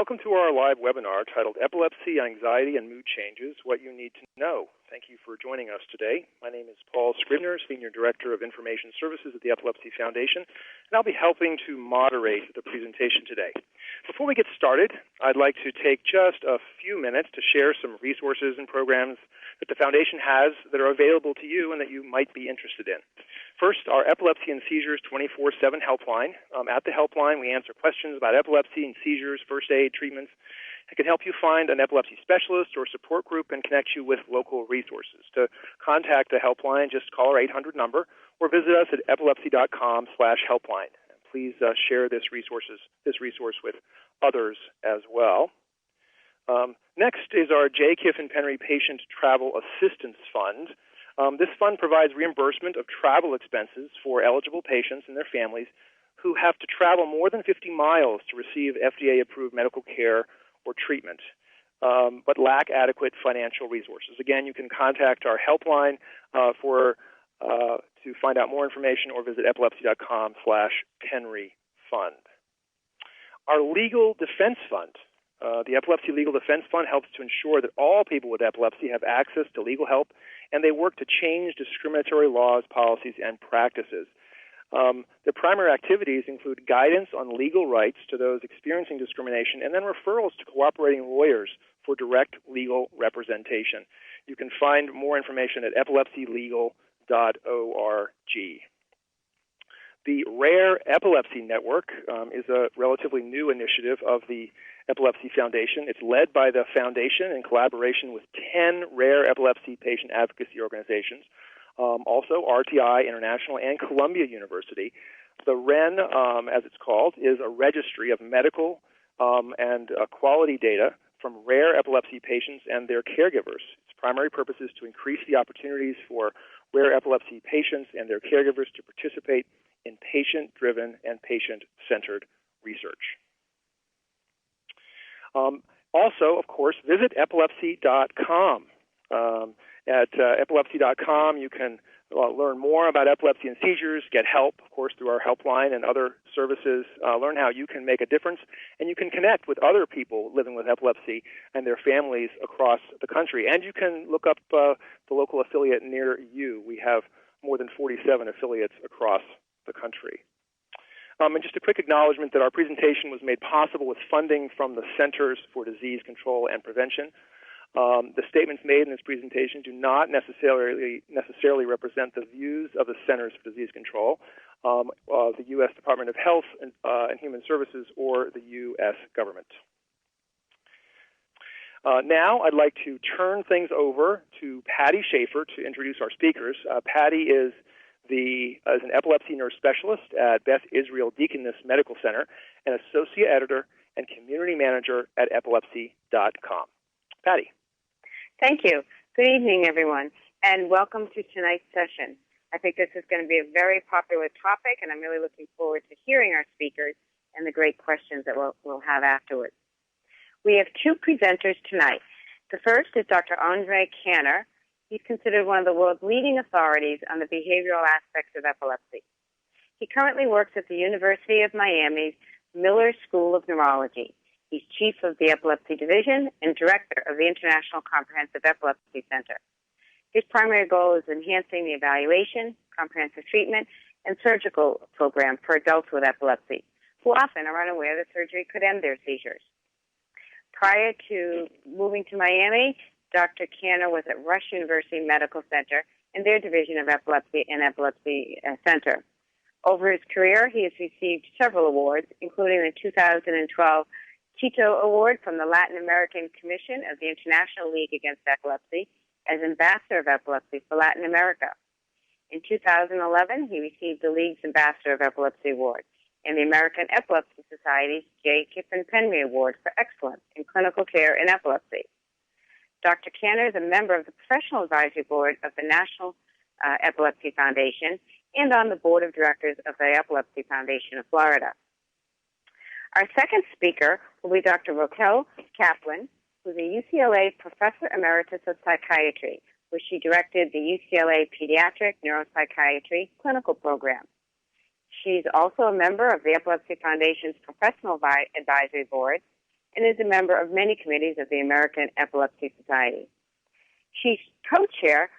Welcome to our live webinar titled Epilepsy, Anxiety, and Mood Changes, What You Need to Know. Thank you for joining us today. My name is Paul Scribner, Senior Director of Information Services at the Epilepsy Foundation, and I'll be helping to moderate the presentation today. Before we get started, I'd like to take just a few minutes to share some resources and programs that the Foundation has that are available to you and that you might be interested in. First, our Epilepsy and Seizures 24/7 helpline. At the helpline, we answer questions about epilepsy and seizures, first aid, treatments. It can help you find an epilepsy specialist or support group and connect you with local resources. To contact the helpline, just call our 800 number or visit us at epilepsy.com/helpline. Please share this resource with others as well. Next is our J. Kiffin Penry Patient Travel Assistance Fund. This fund provides reimbursement of travel expenses for eligible patients and their families who have to travel more than 50 miles to receive FDA-approved medical care or treatment, but lack adequate financial resources. Again, you can contact our helpline to find out more information or visit epilepsy.com/PenryFund. Our Legal Defense Fund. The Epilepsy Legal Defense Fund helps to ensure that all people with epilepsy have access to legal help, and they work to change discriminatory laws, policies, and practices. The primary activities include guidance on legal rights to those experiencing discrimination and then referrals to cooperating lawyers for direct legal representation. You can find more information at epilepsylegal.org. The Rare Epilepsy Network is a relatively new initiative of the Epilepsy Foundation. It's led by the Foundation in collaboration with 10 rare epilepsy patient advocacy organizations, also RTI International and Columbia University. The REN, as it's called, is a registry of medical and quality data from rare epilepsy patients and their caregivers. Its primary purpose is to increase the opportunities for rare epilepsy patients and their caregivers to participate in patient-driven and patient-centered research. Also, of course, visit epilepsy.com. At epilepsy.com, you can learn more about epilepsy and seizures, get help, of course, through our helpline and other services, learn how you can make a difference, and you can connect with other people living with epilepsy and their families across the country. And you can look up the local affiliate near you. We have more than 47 affiliates across the country. And just a quick acknowledgement that our presentation was made possible with funding from the Centers for Disease Control and Prevention. The statements made in this presentation do not necessarily represent the views of the Centers for Disease Control, the U.S. Department of Health and Human Services, or the U.S. government. Now I'd like to turn things over to Patty Schaefer to introduce our speakers. Patty is an epilepsy nurse specialist at Beth Israel Deaconess Medical Center, and associate editor and community manager at epilepsy.com. Patty. Thank you. Good evening, everyone, and welcome to tonight's session. I think this is going to be a very popular topic, and I'm really looking forward to hearing our speakers and the great questions that we'll have afterwards. We have two presenters tonight. The first is Dr. Andre Kanner. He's considered one of the world's leading authorities on the behavioral aspects of epilepsy. He currently works at the University of Miami's Miller School of Neurology. He's chief of the Epilepsy Division and director of the International Comprehensive Epilepsy Center. His primary goal is enhancing the evaluation, comprehensive treatment, and surgical program for adults with epilepsy, who often are unaware that surgery could end their seizures. Prior to moving to Miami, Dr. Kanner was at Rush University Medical Center in their division of epilepsy and epilepsy center. Over his career, he has received several awards, including the 2012 Tito Award from the Latin American Commission of the International League Against Epilepsy as Ambassador of Epilepsy for Latin America. In 2011, he received the League's Ambassador of Epilepsy Award and the American Epilepsy Society's J. Kiffin Penry Award for Excellence in Clinical Care in Epilepsy. Dr. Kanner is a member of the Professional Advisory Board of the National Epilepsy Foundation and on the Board of Directors of the Epilepsy Foundation of Florida. Our second speaker will be Dr. Raquel Caplan, who is a UCLA Professor Emeritus of Psychiatry, where she directed the UCLA Pediatric Neuropsychiatry Clinical Program. She's also a member of the Epilepsy Foundation's Professional Advisory Board and is a member of many committees of the American Epilepsy Society. She's co-chair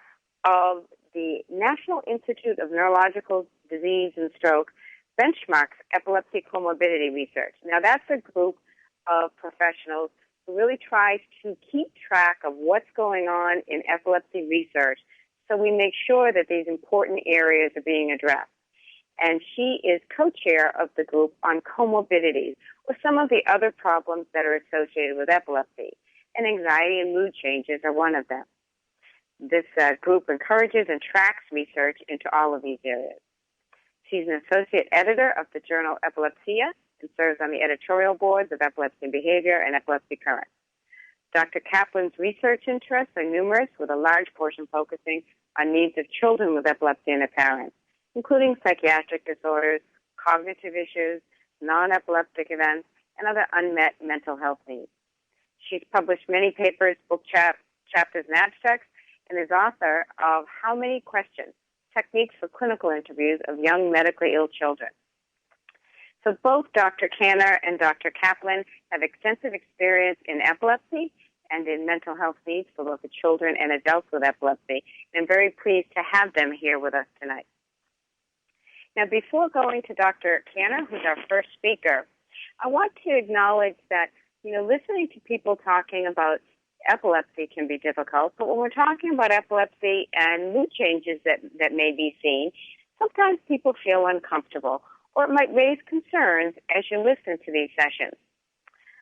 of the National Institute of Neurological Disease and Stroke benchmarks epilepsy comorbidity research. Now, that's a group of professionals who really tries to keep track of what's going on in epilepsy research so we make sure that these important areas are being addressed. And she is co-chair of the group on comorbidities, or some of the other problems that are associated with epilepsy. And anxiety and mood changes are one of them. This group encourages and tracks research into all of these areas. She's an associate editor of the journal Epilepsia and serves on the editorial boards of Epilepsy and Behavior and Epilepsy Current. Dr. Caplan's research interests are numerous, with a large portion focusing on needs of children with epilepsy and their parents, including psychiatric disorders, cognitive issues, non-epileptic events, and other unmet mental health needs. She's published many papers, book chapters, and abstracts, and is author of How Many Questions? Techniques for Clinical Interviews of Young Medically Ill Children. So both Dr. Kanner and Dr. Caplan have extensive experience in epilepsy and in mental health needs for both the children and adults with epilepsy. And I'm very pleased to have them here with us tonight. Now, before going to Dr. Kanner, who's our first speaker, I want to acknowledge that, listening to people talking about epilepsy can be difficult, but when we're talking about epilepsy and mood changes that may be seen, sometimes people feel uncomfortable, or it might raise concerns as you listen to these sessions.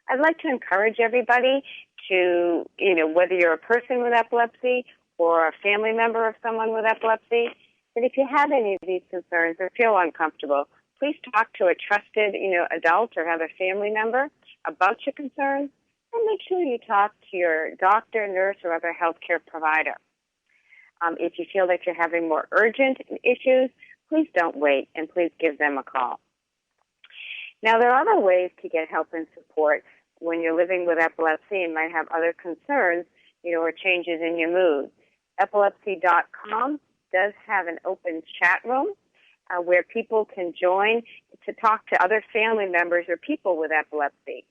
I'd like to encourage everybody to, whether you're a person with epilepsy or a family member of someone with epilepsy, that if you have any of these concerns or feel uncomfortable, please talk to a trusted, adult or other family member about your concerns, and make sure you talk to your doctor, nurse, or other healthcare provider. If you feel that you're having more urgent issues, please don't wait, and please give them a call. Now, there are other ways to get help and support when you're living with epilepsy and might have other concerns, or changes in your mood. Epilepsy.com does have an open chat room where people can join to talk to other family members or people with epilepsy.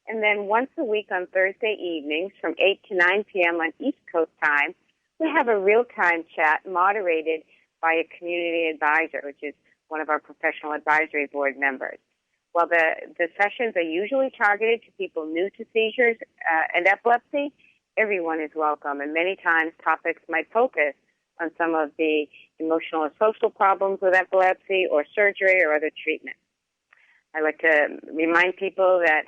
And then once a week on Thursday evenings from 8 to 9 p.m. on East Coast time, we have a real-time chat moderated by a community advisor, which is one of our professional advisory board members. While the sessions are usually targeted to people new to seizures and epilepsy, everyone is welcome, and many times topics might focus on some of the emotional or social problems with epilepsy or surgery or other treatment. I like to remind people that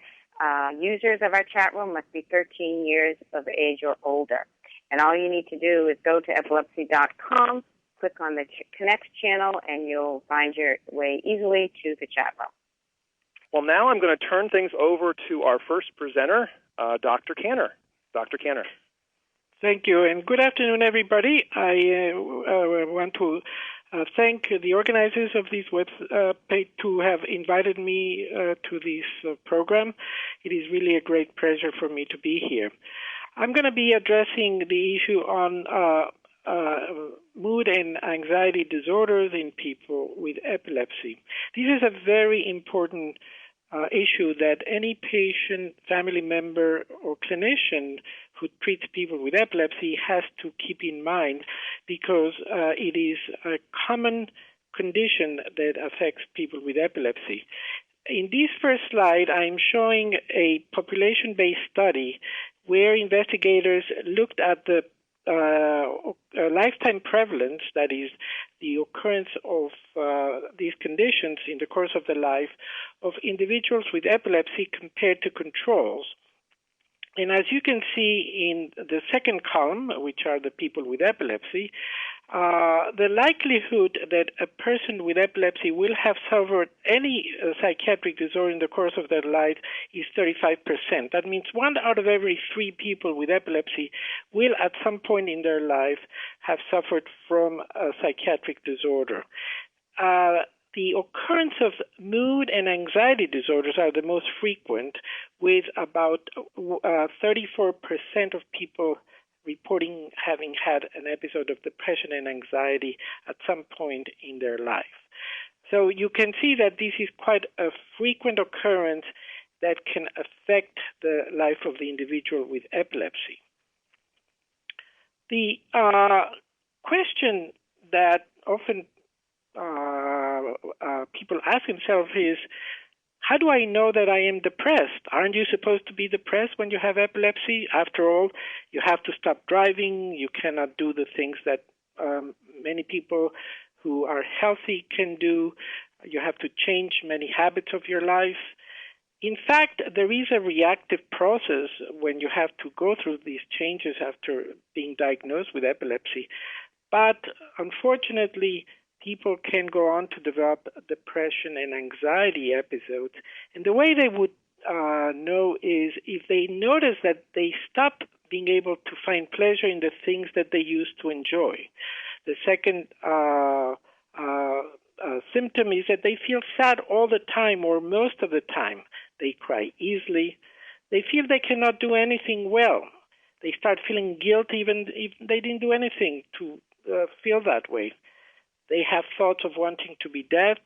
users of our chat room must be 13 years of age or older. And all you need to do is go to epilepsy.com, click on the Connect channel, and you'll find your way easily to the chat room. Well, now I'm going to turn things over to our first presenter, Dr. Kanner. Dr. Kanner. Thank you, and good afternoon, everybody. I want to thank the organizers of this webpage to have invited me to this program. It is really a great pleasure for me to be here. I'm going to be addressing the issue on mood and anxiety disorders in people with epilepsy. This is a very important issue that any patient, family member, or clinician who treats people with epilepsy has to keep in mind, because it is a common condition that affects people with epilepsy. In this first slide, I'm showing a population-based study where investigators looked at the lifetime prevalence, that is, the occurrence of these conditions in the course of their life, of individuals with epilepsy compared to controls. And as you can see in the second column, which are the people with epilepsy, the likelihood that a person with epilepsy will have suffered any psychiatric disorder in the course of their life is 35%. That means 1 out of every 3 people with epilepsy will at some point in their life have suffered from a psychiatric disorder. The occurrence of mood and anxiety disorders are the most frequent, with about 34% of people reporting having had an episode of depression and anxiety at some point in their life. So you can see that this is quite a frequent occurrence, that can affect the life of the individual with epilepsy. The question that often people ask themselves is, how do I know that I am depressed? Aren't you supposed to be depressed when you have epilepsy? After all, you have to stop driving. You cannot do the things that many people who are healthy can do. You have to change many habits of your life. In fact, there is a reactive process when you have to go through these changes after being diagnosed with epilepsy. But unfortunately, people can go on to develop depression and anxiety episodes. And the way they would know is if they notice that they stop being able to find pleasure in the things that they used to enjoy. The second symptom is that they feel sad all the time or most of the time. They cry easily. They feel they cannot do anything well. They start feeling guilt even if they didn't do anything to feel that way. They have thoughts of wanting to be dead.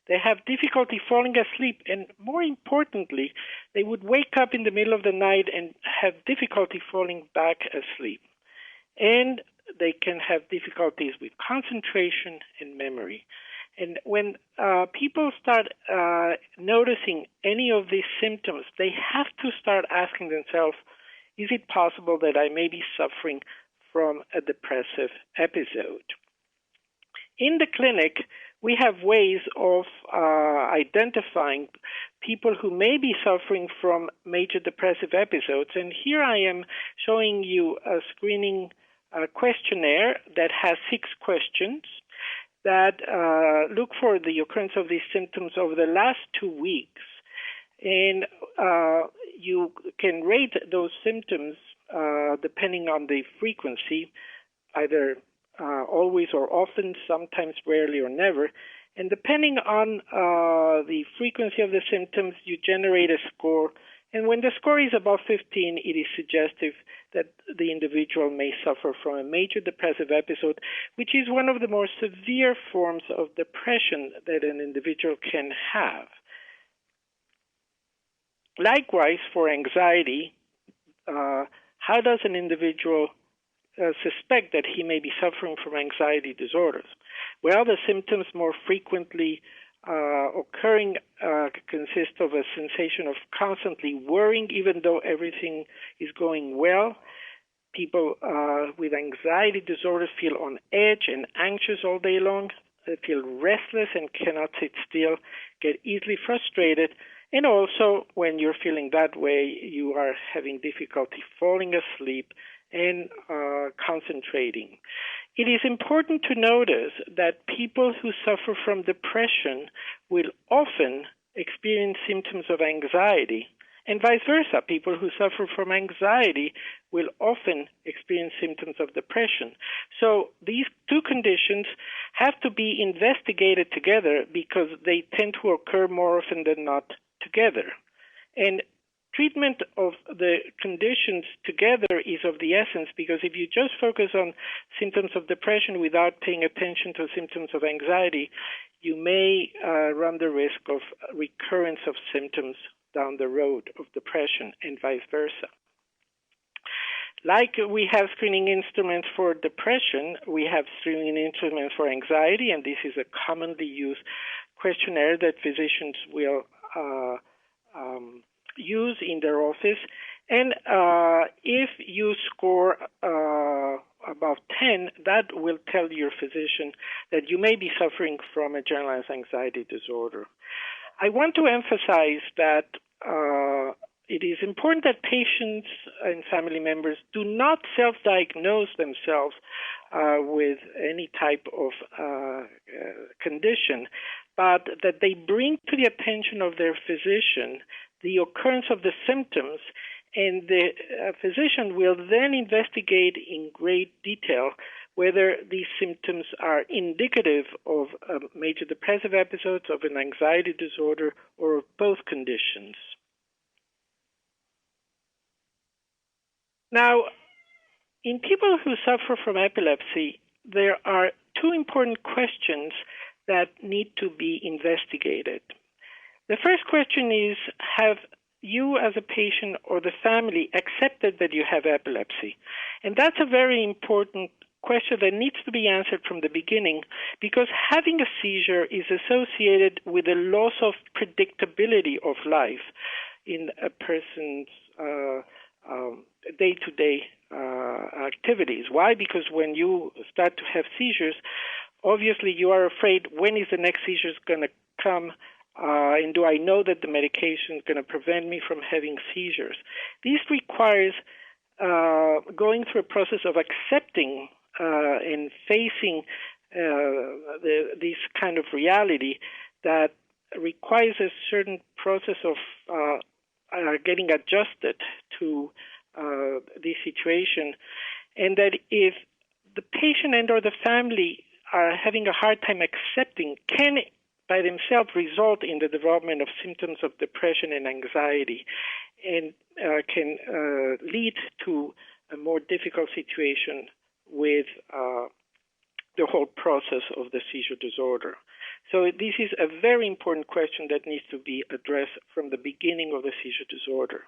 They have difficulty falling asleep. And more importantly, they would wake up in the middle of the night and have difficulty falling back asleep. And they can have difficulties with concentration and memory. And when people start noticing any of these symptoms, they have to start asking themselves, is it possible that I may be suffering from a depressive episode? In the clinic, we have ways of identifying people who may be suffering from major depressive episodes. And here I am showing you a screening questionnaire that has 6 questions that look for the occurrence of these symptoms over the last 2 weeks. And you can rate those symptoms depending on the frequency, either always or often, sometimes rarely or never. And depending on the frequency of the symptoms, you generate a score. And when the score is above 15, it is suggestive that the individual may suffer from a major depressive episode, which is one of the more severe forms of depression that an individual can have. Likewise, for anxiety, how does an individual suspect that he may be suffering from anxiety disorders? Well, the symptoms more frequently occurring consist of a sensation of constantly worrying, even though everything is going well. People with anxiety disorders feel on edge and anxious all day long. They feel restless and cannot sit still, get easily frustrated. And also, when you're feeling that way, you are having difficulty falling asleep and concentrating. It is important to notice that people who suffer from depression will often experience symptoms of anxiety, and vice versa. People who suffer from anxiety will often experience symptoms of depression. So these two conditions have to be investigated together because they tend to occur more often than not together. And treatment of the conditions together is of the essence, because if you just focus on symptoms of depression without paying attention to symptoms of anxiety, you may run the risk of recurrence of symptoms down the road of depression and vice versa. Like we have screening instruments for depression, we have screening instruments for anxiety, and this is a commonly used questionnaire that physicians will use in their office. And if you score above 10, that will tell your physician that you may be suffering from a generalized anxiety disorder. I want to emphasize that it is important that patients and family members do not self-diagnose themselves with any type of condition, but that they bring to the attention of their physician the occurrence of the symptoms, and the physician will then investigate in great detail whether these symptoms are indicative of major depressive episodes, of an anxiety disorder, or of both conditions. Now, in people who suffer from epilepsy, there are 2 important questions that need to be investigated. The first question is, have you as a patient or the family accepted that you have epilepsy. And that's a very important question that needs to be answered from the beginning, because having a seizure is associated with a loss of predictability of life in a person's day-to-day activities. Why? Because when you start to have seizures, obviously you are afraid, when is the next seizure going to come? And do I know that the medication is going to prevent me from having seizures? This requires going through a process of accepting and facing this kind of reality that requires a certain process of getting adjusted to this situation, and that if the patient and or the family are having a hard time accepting, can by themselves result in the development of symptoms of depression and anxiety, and can lead to a more difficult situation with the whole process of the seizure disorder. So this is a very important question that needs to be addressed from the beginning of the seizure disorder.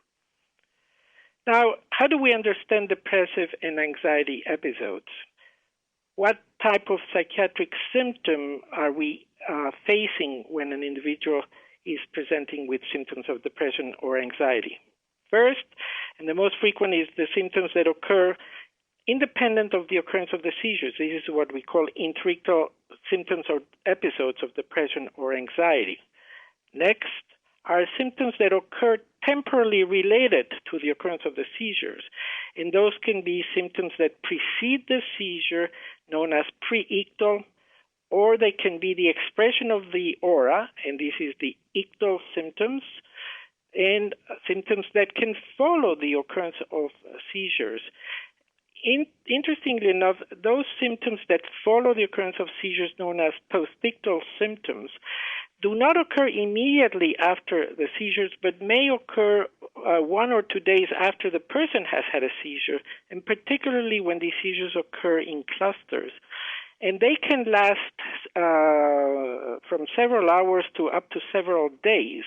Now, how do we understand depressive and anxiety episodes? What type of psychiatric symptom are we facing when an individual is presenting with symptoms of depression or anxiety? First, and the most frequent, is the symptoms that occur independent of the occurrence of the seizures. This is what we call interictal symptoms or episodes of depression or anxiety. Next are symptoms that occur temporally related to the occurrence of the seizures, and those can be symptoms that precede the seizure, known as pre-ictal, or they can be the expression of the aura, and this is the ictal symptoms, and symptoms that can follow the occurrence of seizures. Interestingly enough, those symptoms that follow the occurrence of seizures, known as post-ictal symptoms, do not occur immediately after the seizures, but may occur 1 or 2 days after the person has had a seizure, and particularly when these seizures occur in clusters. And they can last from several hours to up to several days.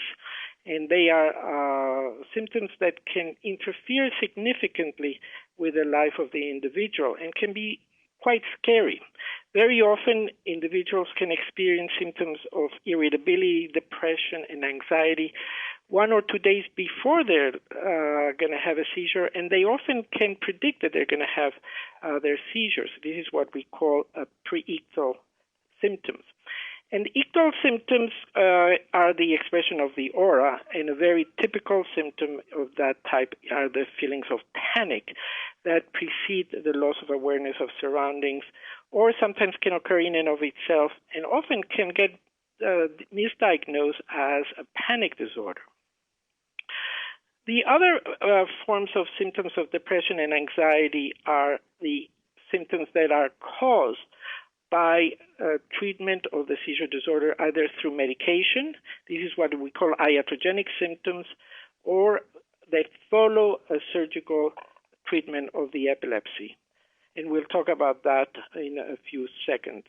And they are symptoms that can interfere significantly with the life of the individual and can be quite scary. Very often, individuals can experience symptoms of irritability, depression, and anxiety 1 or 2 days before they're going to have a seizure, and they often can predict that they're going to have their seizures. This is what we call pre-ictal symptoms. And ictal symptoms are the expression of the aura, and a very typical symptom of that type are the feelings of panic that precede the loss of awareness of surroundings, or sometimes can occur in and of itself, and often can get misdiagnosed as a panic disorder. The other forms of symptoms of depression and anxiety are the symptoms that are caused by treatment of the seizure disorder, either through medication, this is what we call iatrogenic symptoms, or that follow a surgical treatment of the epilepsy. And we'll talk about that in a few seconds.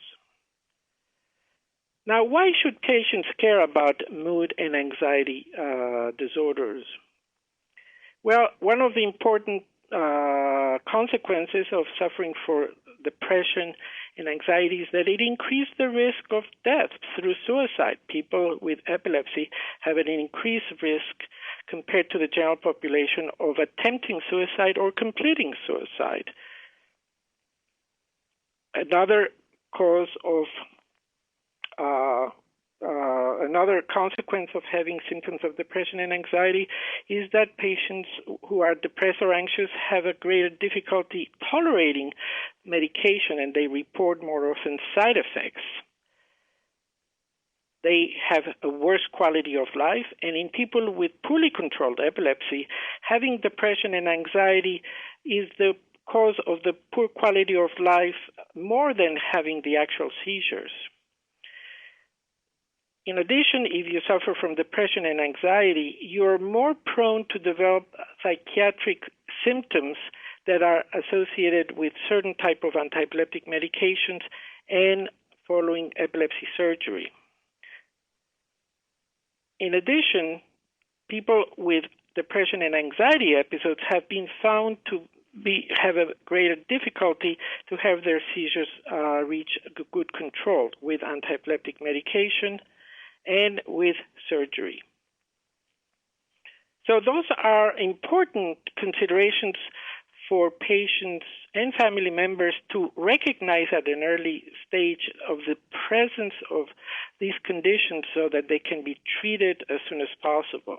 Now, why should patients care about mood and anxiety disorders? Well, one of the important consequences of suffering for depression and anxiety is that it increased the risk of death through suicide. People with epilepsy have an increased risk compared to the general population of attempting suicide or completing suicide. Another cause of another consequence of having symptoms of depression and anxiety is that patients who are depressed or anxious have a greater difficulty tolerating medication, and they report more often side effects. They have a worse quality of life, and in people with poorly controlled epilepsy, having depression and anxiety is the cause of the poor quality of life more than having the actual seizures. In addition, if you suffer from depression and anxiety, you're more prone to develop psychiatric symptoms that are associated with certain type of antiepileptic medications and following epilepsy surgery. In addition, people with depression and anxiety episodes have been found to have a greater difficulty to have their seizures reach good control with antiepileptic medication and with surgery. So those are important considerations for patients and family members to recognize at an early stage of the presence of these conditions so that they can be treated as soon as possible.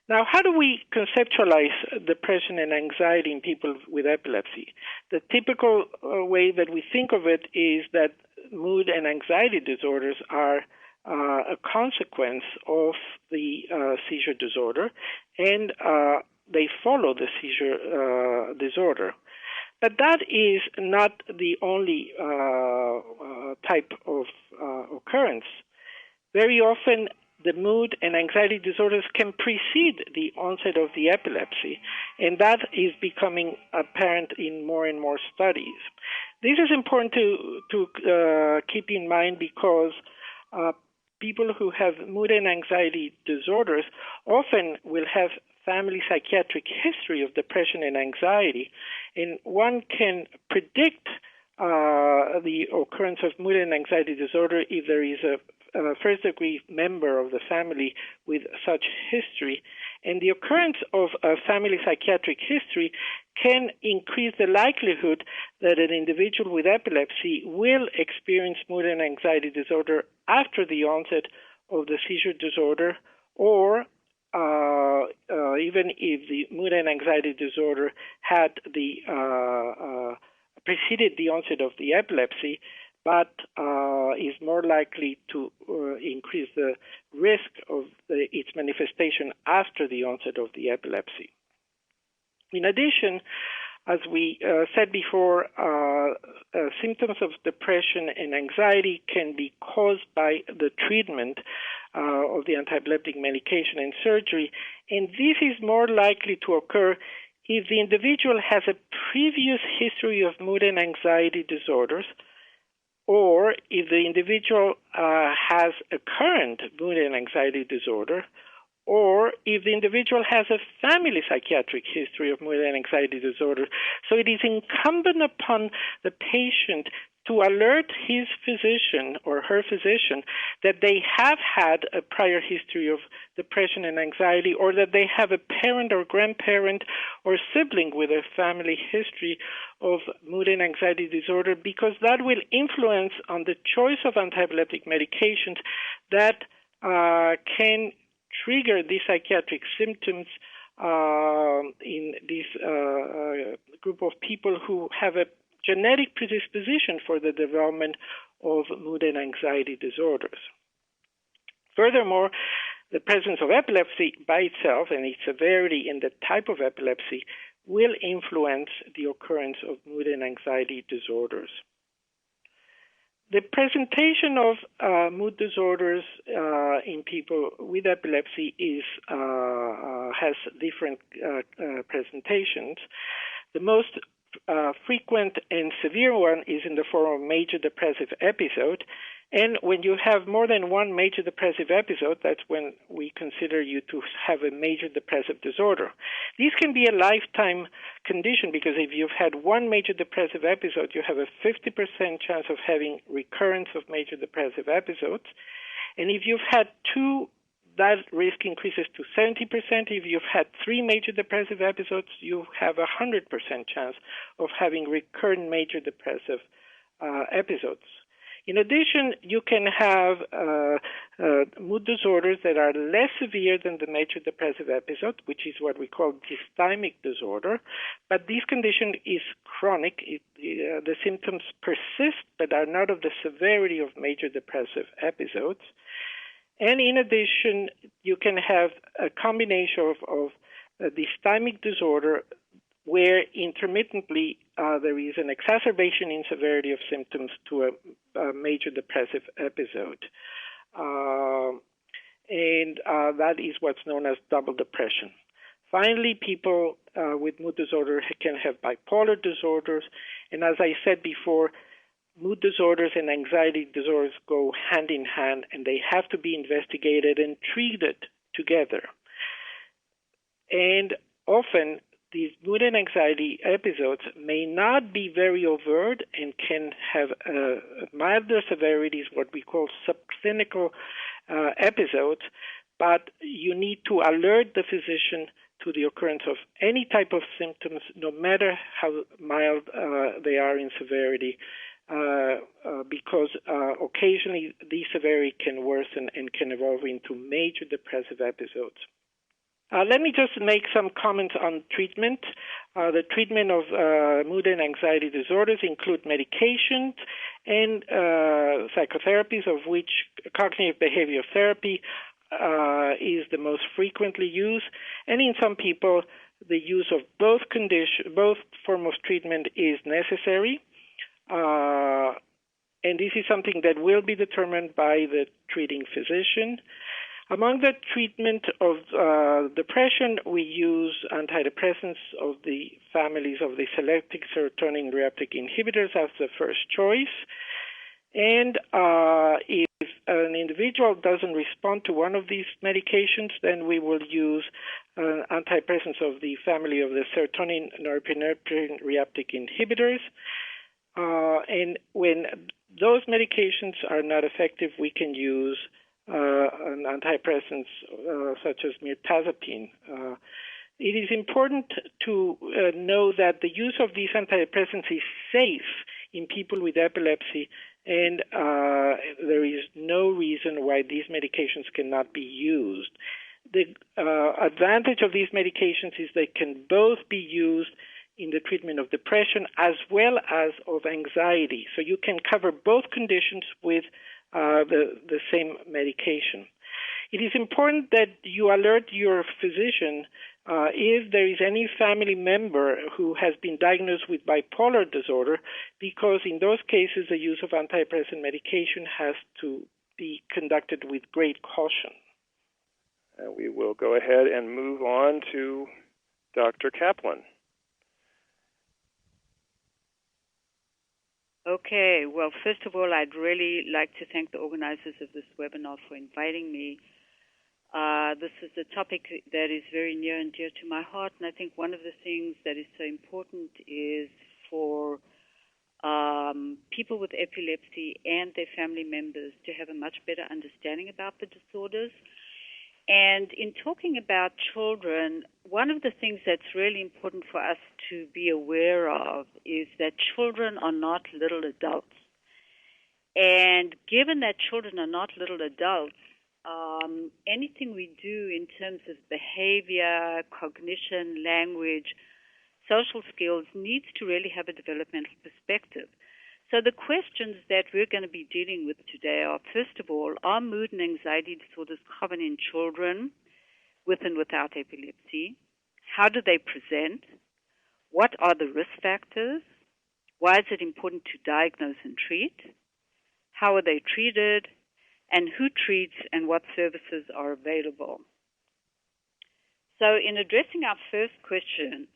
Now, how do we conceptualize depression and anxiety in people with epilepsy? The typical way that we think of it is that mood and anxiety disorders are a consequence of the seizure disorder, and they follow the seizure disorder. But that is not the only type of occurrence. Very often, the mood and anxiety disorders can precede the onset of the epilepsy, and that is becoming apparent in more and more studies. This is important to keep in mind because people who have mood and anxiety disorders often will have family psychiatric history of depression and anxiety, and one can predict the occurrence of mood and anxiety disorder if there is a first-degree member of the family with such history. And the occurrence of a family psychiatric history can increase the likelihood that an individual with epilepsy will experience mood and anxiety disorder after the onset of the seizure disorder, or even if the mood and anxiety disorder had preceded the onset of the epilepsy, but is more likely to increase the risk of its manifestation after the onset of the epilepsy. In addition, as we said before, symptoms of depression and anxiety can be caused by the treatment of the antiepileptic medication and surgery, and this is more likely to occur if the individual has a previous history of mood and anxiety disorders, or if the individual has a current mood and anxiety disorder, or if the individual has a family psychiatric history of mood and anxiety disorder. So it is incumbent upon the patient to alert his physician or her physician that they have had a prior history of depression and anxiety, or that they have a parent or grandparent or sibling with a family history of mood and anxiety disorder, because that will influence on the choice of antiepileptic medications that can trigger these psychiatric symptoms in this group of people who have a genetic predisposition for the development of mood and anxiety disorders. Furthermore, the presence of epilepsy by itself and its severity and the type of epilepsy will influence the occurrence of mood and anxiety disorders. The presentation of mood disorders in people with epilepsy has different presentations. The most frequent and severe one is in the form of major depressive episode. And when you have more than one major depressive episode, that's when we consider you to have a major depressive disorder. These can be a lifetime condition, because if you've had one major depressive episode, you have a 50% chance of having recurrence of major depressive episodes. And if you've had two, that risk increases to 70%. If you've had three major depressive episodes, you have a 100% chance of having recurrent major depressive episodes. In addition, you can have mood disorders that are less severe than the major depressive episode, which is what we call dysthymic disorder. But this condition is chronic. The symptoms persist, but are not of the severity of major depressive episodes. And in addition, you can have a combination of dysthymic disorder where intermittently there is an exacerbation in severity of symptoms to a major depressive episode. And that is what's known as double depression. Finally, people with mood disorder can have bipolar disorders. And as I said before, mood disorders and anxiety disorders go hand in hand, and they have to be investigated and treated together. And often, these mood and anxiety episodes may not be very overt and can have milder severities, what we call subclinical episodes, but you need to alert the physician to the occurrence of any type of symptoms, no matter how mild they are in severity, because occasionally the severity can worsen and can evolve into major depressive episodes. Let me just make some comments on treatment. The treatment of mood and anxiety disorders include medications and psychotherapies, of which cognitive behavioral therapy is the most frequently used. And in some people, the use of both form of treatment is necessary. And this is something that will be determined by the treating physician. Among the treatment of depression, we use antidepressants of the families of the selective serotonin reuptake inhibitors as the first choice. And if an individual doesn't respond to one of these medications, then we will use antidepressants of the family of the serotonin norepinephrine reuptake inhibitors. And when those medications are not effective, we can use antidepressants such as mirtazapine. It is important to know that the use of these antidepressants is safe in people with epilepsy, and there is no reason why these medications cannot be used. The advantage of these medications is they can both be used in the treatment of depression as well as of anxiety. So you can cover both conditions with the same medication. It is important that you alert your physician if there is any family member who has been diagnosed with bipolar disorder, because in those cases the use of antidepressant medication has to be conducted with great caution. We will go ahead and move on to Dr. Caplan. Okay, well, first of all, I'd really like to thank the organizers of this webinar for inviting me. This is a topic that is very near and dear to my heart, and I think one of the things that is so important is for people with epilepsy and their family members to have a much better understanding about the disorders. And in talking about children, one of the things that's really important for us to be aware of is that children are not little adults. And given that children are not little adults, anything we do in terms of behavior, cognition, language, social skills needs to really have a developmental perspective. So the questions that we're going to be dealing with today are, first of all, are mood and anxiety disorders common in children with and without epilepsy? How do they present? What are the risk factors? Why is it important to diagnose and treat? How are they treated? And who treats and what services are available? So in addressing our first question,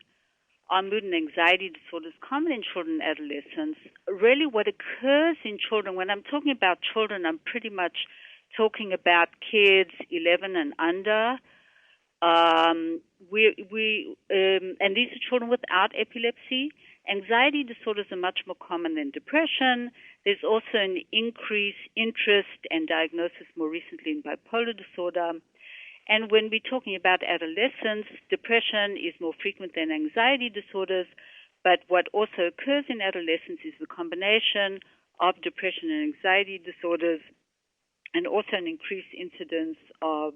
are mood and anxiety disorders common in children and adolescents? Really what occurs in children, when I'm talking about children, I'm pretty much talking about kids 11 and under. And these are children without epilepsy. Anxiety disorders are much more common than depression. There's also an increased interest and diagnosis more recently in bipolar disorder. And when we're talking about adolescents, depression is more frequent than anxiety disorders, but what also occurs in adolescence is the combination of depression and anxiety disorders, and also an increased incidence of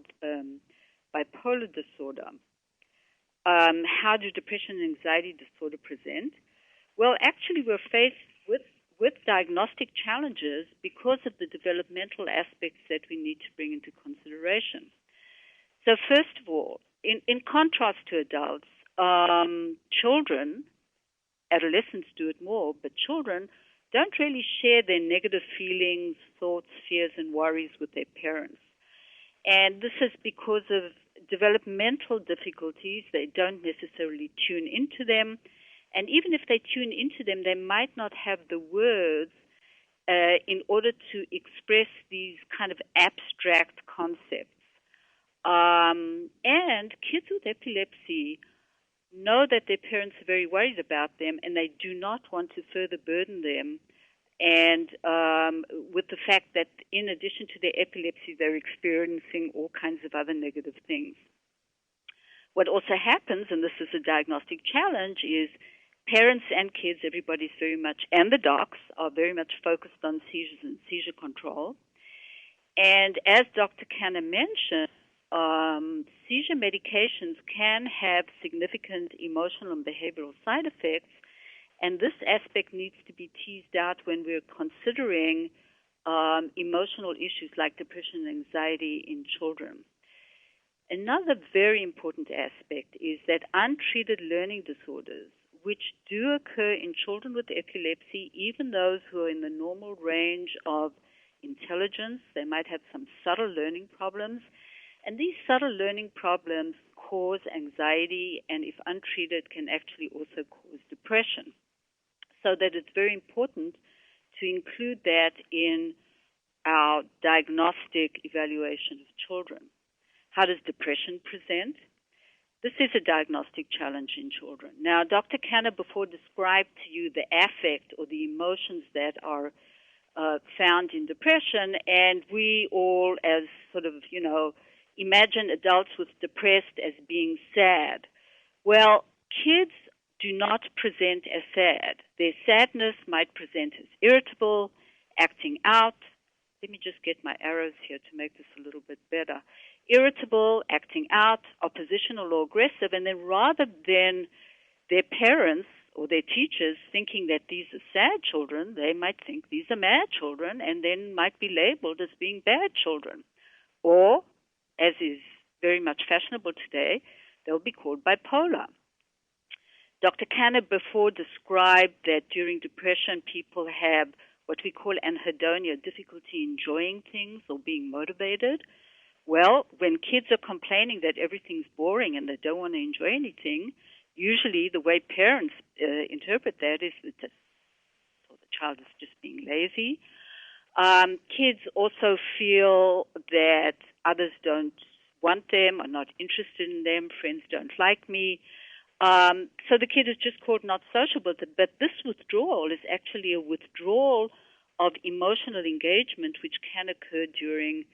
bipolar disorder. How do depression and anxiety disorder present? Well, actually, we're faced with diagnostic challenges because of the developmental aspects that we need to bring into consideration. So first of all, in contrast to adults, children, adolescents do it more, but children don't really share their negative feelings, thoughts, fears, and worries with their parents. And this is because of developmental difficulties. They don't necessarily tune into them. And even if they tune into them, they might not have the words in order to express these kind of abstract concepts. And kids with epilepsy know that their parents are very worried about them, and they do not want to further burden them. And with the fact that in addition to their epilepsy, they're experiencing all kinds of other negative things. What also happens, and this is a diagnostic challenge, is parents and kids, everybody's very much, and the docs are very much focused on seizures and seizure control. And as Dr. Kanner mentioned, seizure medications can have significant emotional and behavioral side effects, and this aspect needs to be teased out when we're considering emotional issues like depression and anxiety in children. Another very important aspect is that untreated learning disorders, which do occur in children with epilepsy, even those who are in the normal range of intelligence, they might have some subtle learning problems, and these subtle learning problems cause anxiety, and if untreated can actually also cause depression. So that it's very important to include that in our diagnostic evaluation of children. How does depression present? This is a diagnostic challenge in children. Now, Dr. Kanner before described to you the affect or the emotions that are found in depression, and we all, as sort of, imagine adults with depressed as being sad. Well, kids do not present as sad. Their sadness might present as irritable, acting out. Let me just get my arrows here to make this a little bit better. Irritable, acting out, oppositional or aggressive, and then rather than their parents or their teachers thinking that these are sad children, they might think these are mad children and then might be labeled as being bad children. Or, as is very much fashionable today, they'll be called bipolar. Dr. Kanner before described that during depression people have what we call anhedonia, difficulty enjoying things or being motivated. Well, when kids are complaining that everything's boring and they don't want to enjoy anything, usually the way parents interpret that is that the child is just being lazy. Kids also feel that others don't want them, are not interested in them, friends don't like me. So the kid is just called not sociable. But this withdrawal is actually a withdrawal of emotional engagement which can occur during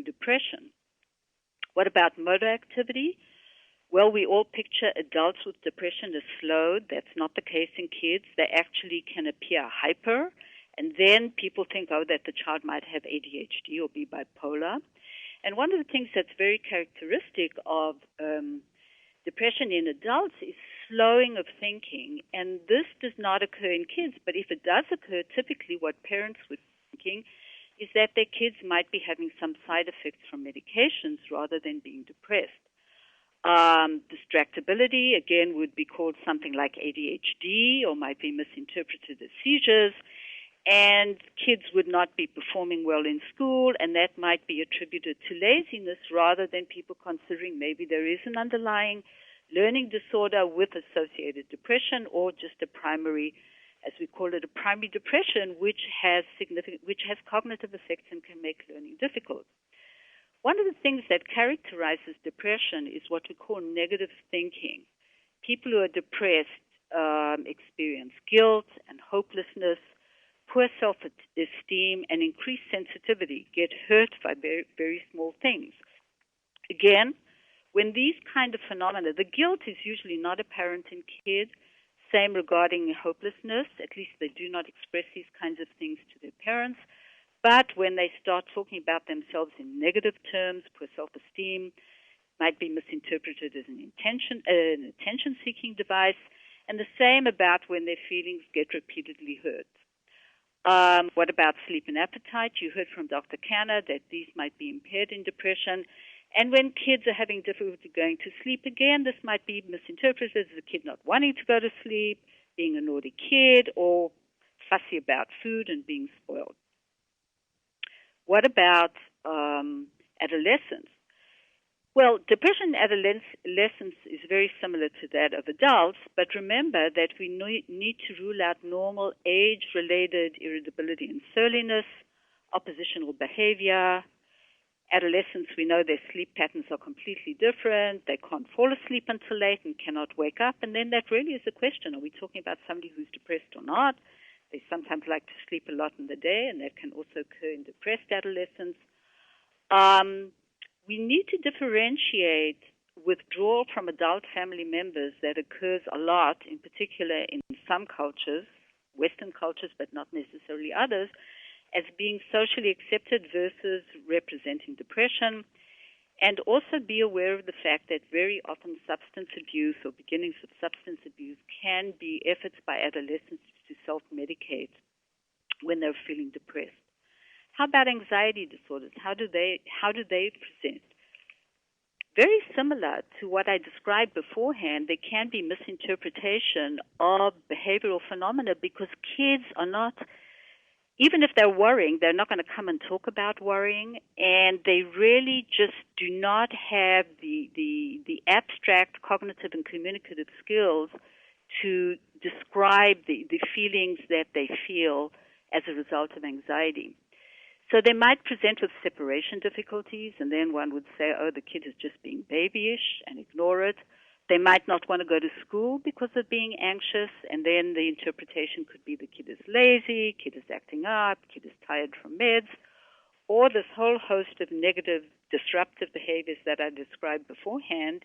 depression. What about motor activity? Well, we all picture adults with depression as slowed. That's not the case in kids. They actually can appear hyper, and then people think, that the child might have ADHD or be bipolar. And one of the things that's very characteristic of depression in adults is slowing of thinking, and this does not occur in kids, but if it does occur, typically what parents would be thinking is that their kids might be having some side effects from medications rather than being depressed. Distractibility, again, would be called something like ADHD or might be misinterpreted as seizures, and kids would not be performing well in school, and that might be attributed to laziness rather than people considering maybe there is an underlying learning disorder with associated depression or just a primary, as we call it, a primary depression, which has cognitive effects and can make learning difficult. One of the things that characterizes depression is what we call negative thinking. People who are depressed experience guilt and hopelessness, poor self-esteem, and increased sensitivity, get hurt by very, very small things. Again, when these kind of phenomena, the guilt is usually not apparent in kids. Same regarding hopelessness. At least they do not express these kinds of things to their parents. But when they start talking about themselves in negative terms, poor self-esteem might be misinterpreted as an attention-seeking device. And the same about when their feelings get repeatedly hurt. What about sleep and appetite? You heard from Dr. Kanner that these might be impaired in depression. And when kids are having difficulty going to sleep, again, this might be misinterpreted as the kid not wanting to go to sleep, being a naughty kid, or fussy about food and being spoiled. What about adolescence? Well, depression in adolescence is very similar to that of adults, but remember that we need to rule out normal age-related irritability and surliness, oppositional behavior, Adolescents, we know their sleep patterns are completely different. They can't fall asleep until late and cannot wake up. And then that really is the question. Are we talking about somebody who's depressed or not? They sometimes like to sleep a lot in the day, and that can also occur in depressed adolescents. We need to differentiate withdrawal from adult family members that occurs a lot, in particular in some cultures, Western cultures, but not necessarily others, as being socially accepted versus representing depression, and also be aware of the fact that very often substance abuse or beginnings of substance abuse can be efforts by adolescents to self-medicate when they're feeling depressed. How about anxiety disorders? How do they present? Very similar to what I described beforehand, there can be misinterpretation of behavioral phenomena because kids are not, even if they're worrying, they're not going to come and talk about worrying, and they really just do not have the abstract cognitive and communicative skills to describe the feelings that they feel as a result of anxiety. So they might present with separation difficulties, and then one would say, oh, the kid is just being babyish, and ignore it. They might not want to go to school because of being anxious, and then the interpretation could be the kid is lazy, kid is acting up, kid is tired from meds, or this whole host of negative, disruptive behaviors that I described beforehand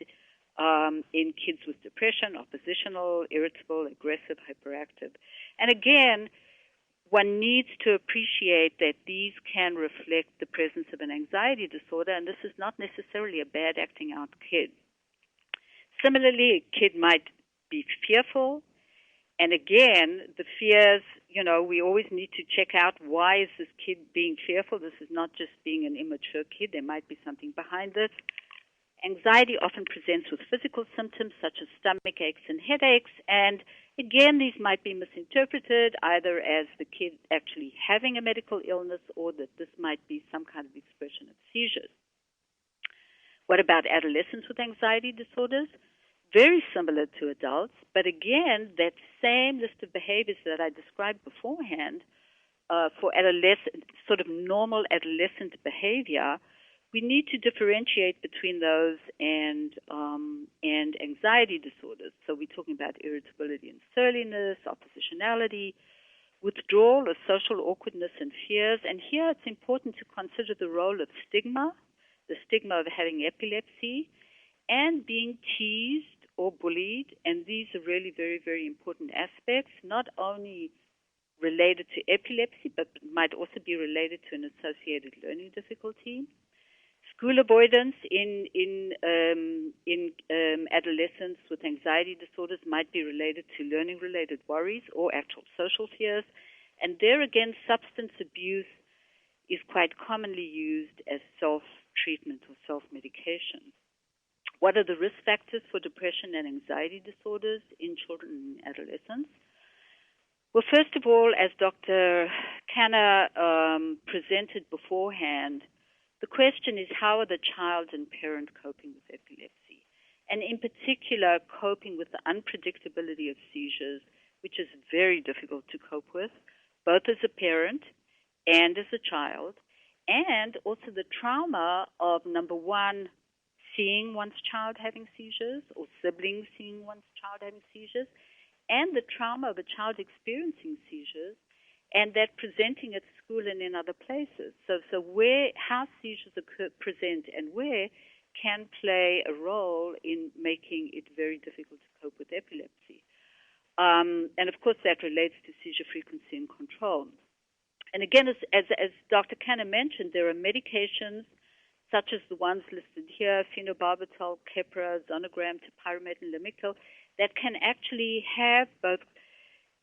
in kids with depression, oppositional, irritable, aggressive, hyperactive. And again, one needs to appreciate that these can reflect the presence of an anxiety disorder, and this is not necessarily a bad acting out kid. Similarly, a kid might be fearful, and again, the fears, we always need to check out why is this kid being fearful. This is not just being an immature kid. There might be something behind it. Anxiety often presents with physical symptoms such as stomach aches and headaches, and again, these might be misinterpreted either as the kid actually having a medical illness or that this might be some kind of expression of seizures. What about adolescents with anxiety disorders? Very similar to adults, but again, that same list of behaviors that I described beforehand for adolescent, sort of normal adolescent behavior, we need to differentiate between those and anxiety disorders. So we're talking about irritability and surliness, oppositionality, withdrawal or social awkwardness and fears. And here it's important to consider the role of stigma, the stigma of having epilepsy, and being teased or bullied. And these are really very, very important aspects, not only related to epilepsy, but might also be related to an associated learning difficulty. School avoidance in adolescents with anxiety disorders might be related to learning-related worries or actual social fears. And there again, substance abuse is quite commonly used as self-treatment or self-medication. What are the risk factors for depression and anxiety disorders in children and adolescents? Well, first of all, as Dr. Kanner presented beforehand, the question is, how are the child and parent coping with epilepsy? And in particular, coping with the unpredictability of seizures, which is very difficult to cope with, both as a parent and as a child, and also the trauma of, number one, seeing one's child having seizures or siblings seeing one's child having seizures, and the trauma of a child experiencing seizures, and that presenting at school and in other places. So how seizures present and where can play a role in making it very difficult to cope with epilepsy. And of course that relates to seizure frequency and control. And again, as Dr. Kanner mentioned, there are medications such as the ones listed here, phenobarbital, Keppra, Zonogram, topiramate, and Lamictal, that can actually have both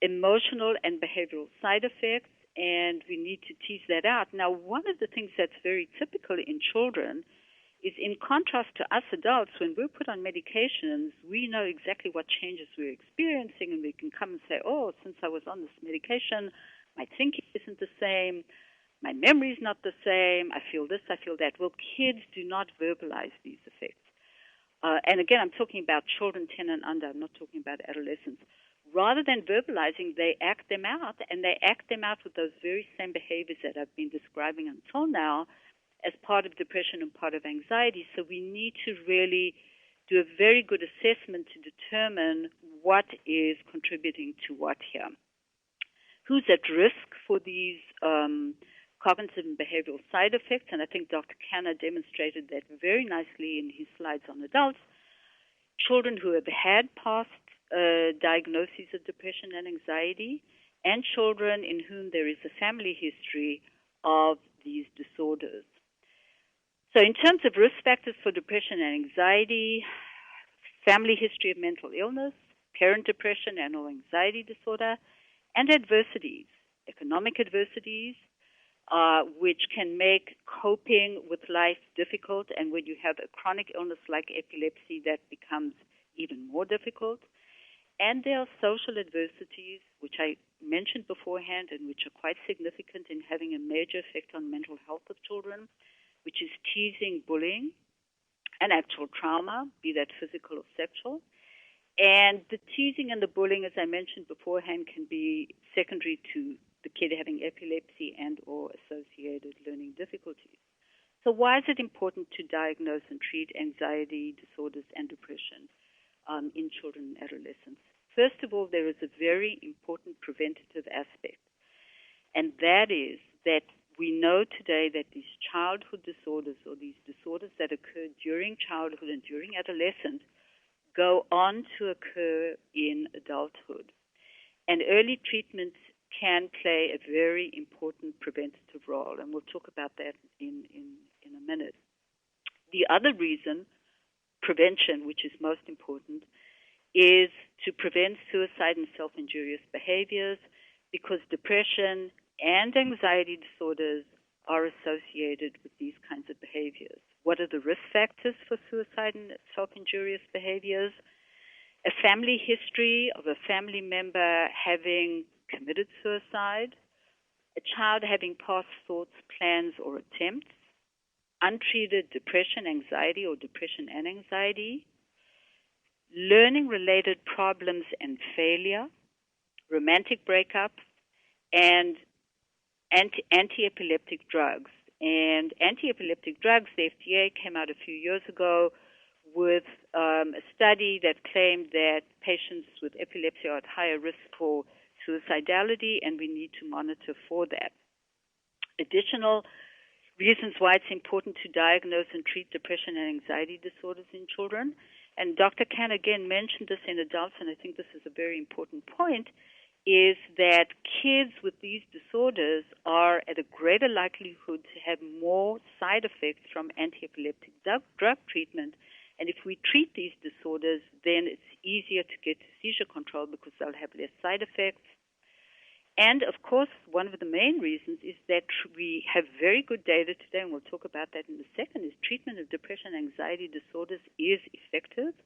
emotional and behavioral side effects, and we need to tease that out. Now, one of the things that's very typical in children is, in contrast to us adults, when we're put on medications, we know exactly what changes we're experiencing, and we can come and say, oh, since I was on this medication, my thinking isn't the same, my memory's not the same, I feel this, I feel that. Well, kids do not verbalize these effects. And again, I'm talking about children 10 and under, I'm not talking about adolescents. Rather than verbalizing, they act them out, and they act them out with those very same behaviors that I've been describing until now, as part of depression and part of anxiety. So we need to really do a very good assessment to determine what is contributing to what here. Who's at risk for these cognitive and behavioral side effects? And I think Dr. Kanner demonstrated that very nicely in his slides on adults. Children who have had past diagnoses of depression and anxiety, and children in whom there is a family history of these disorders. So in terms of risk factors for depression and anxiety, family history of mental illness, parent depression and or anxiety disorder, and adversities, economic adversities, which can make coping with life difficult, and when you have a chronic illness like epilepsy, that becomes even more difficult. And there are social adversities, which I mentioned beforehand and which are quite significant in having a major effect on mental health of children, which is teasing, bullying, and actual trauma, be that physical or sexual. And the teasing and the bullying, as I mentioned beforehand, can be secondary to the kid having epilepsy and or associated learning difficulties. So why is it important to diagnose and treat anxiety disorders and depression in children and adolescents? First of all, there is a very important preventative aspect, and that is that we know today that these childhood disorders or these disorders that occur during childhood and during adolescence go on to occur in adulthood. And early treatment can play a very important preventative role, and we'll talk about that in a minute. The other reason, prevention, which is most important, is to prevent suicide and self-injurious behaviors, because depression and anxiety disorders are associated with these kinds of behaviors. What are the risk factors for suicide and self-injurious behaviors? A family history of a family member having committed suicide, a child having past thoughts, plans, or attempts, untreated depression, anxiety, or depression and anxiety, learning-related problems and failure, romantic breakups, and anti-epileptic drugs. And anti-epileptic drugs, the FDA came out a few years ago with a study that claimed that patients with epilepsy are at higher risk for suicidality, and we need to monitor for that. Additional reasons why it's important to diagnose and treat depression and anxiety disorders in children. And Dr. Khan again mentioned this in adults, and I think this is a very important point, is that kids with these disorders are at a greater likelihood to have more side effects from anti-epileptic drug treatment. And if we treat these disorders, then it's easier to get to seizure control because they'll have less side effects. And, of course, one of the main reasons is that we have very good data today, and we'll talk about that in a second, is treatment of depression and anxiety disorders is effective.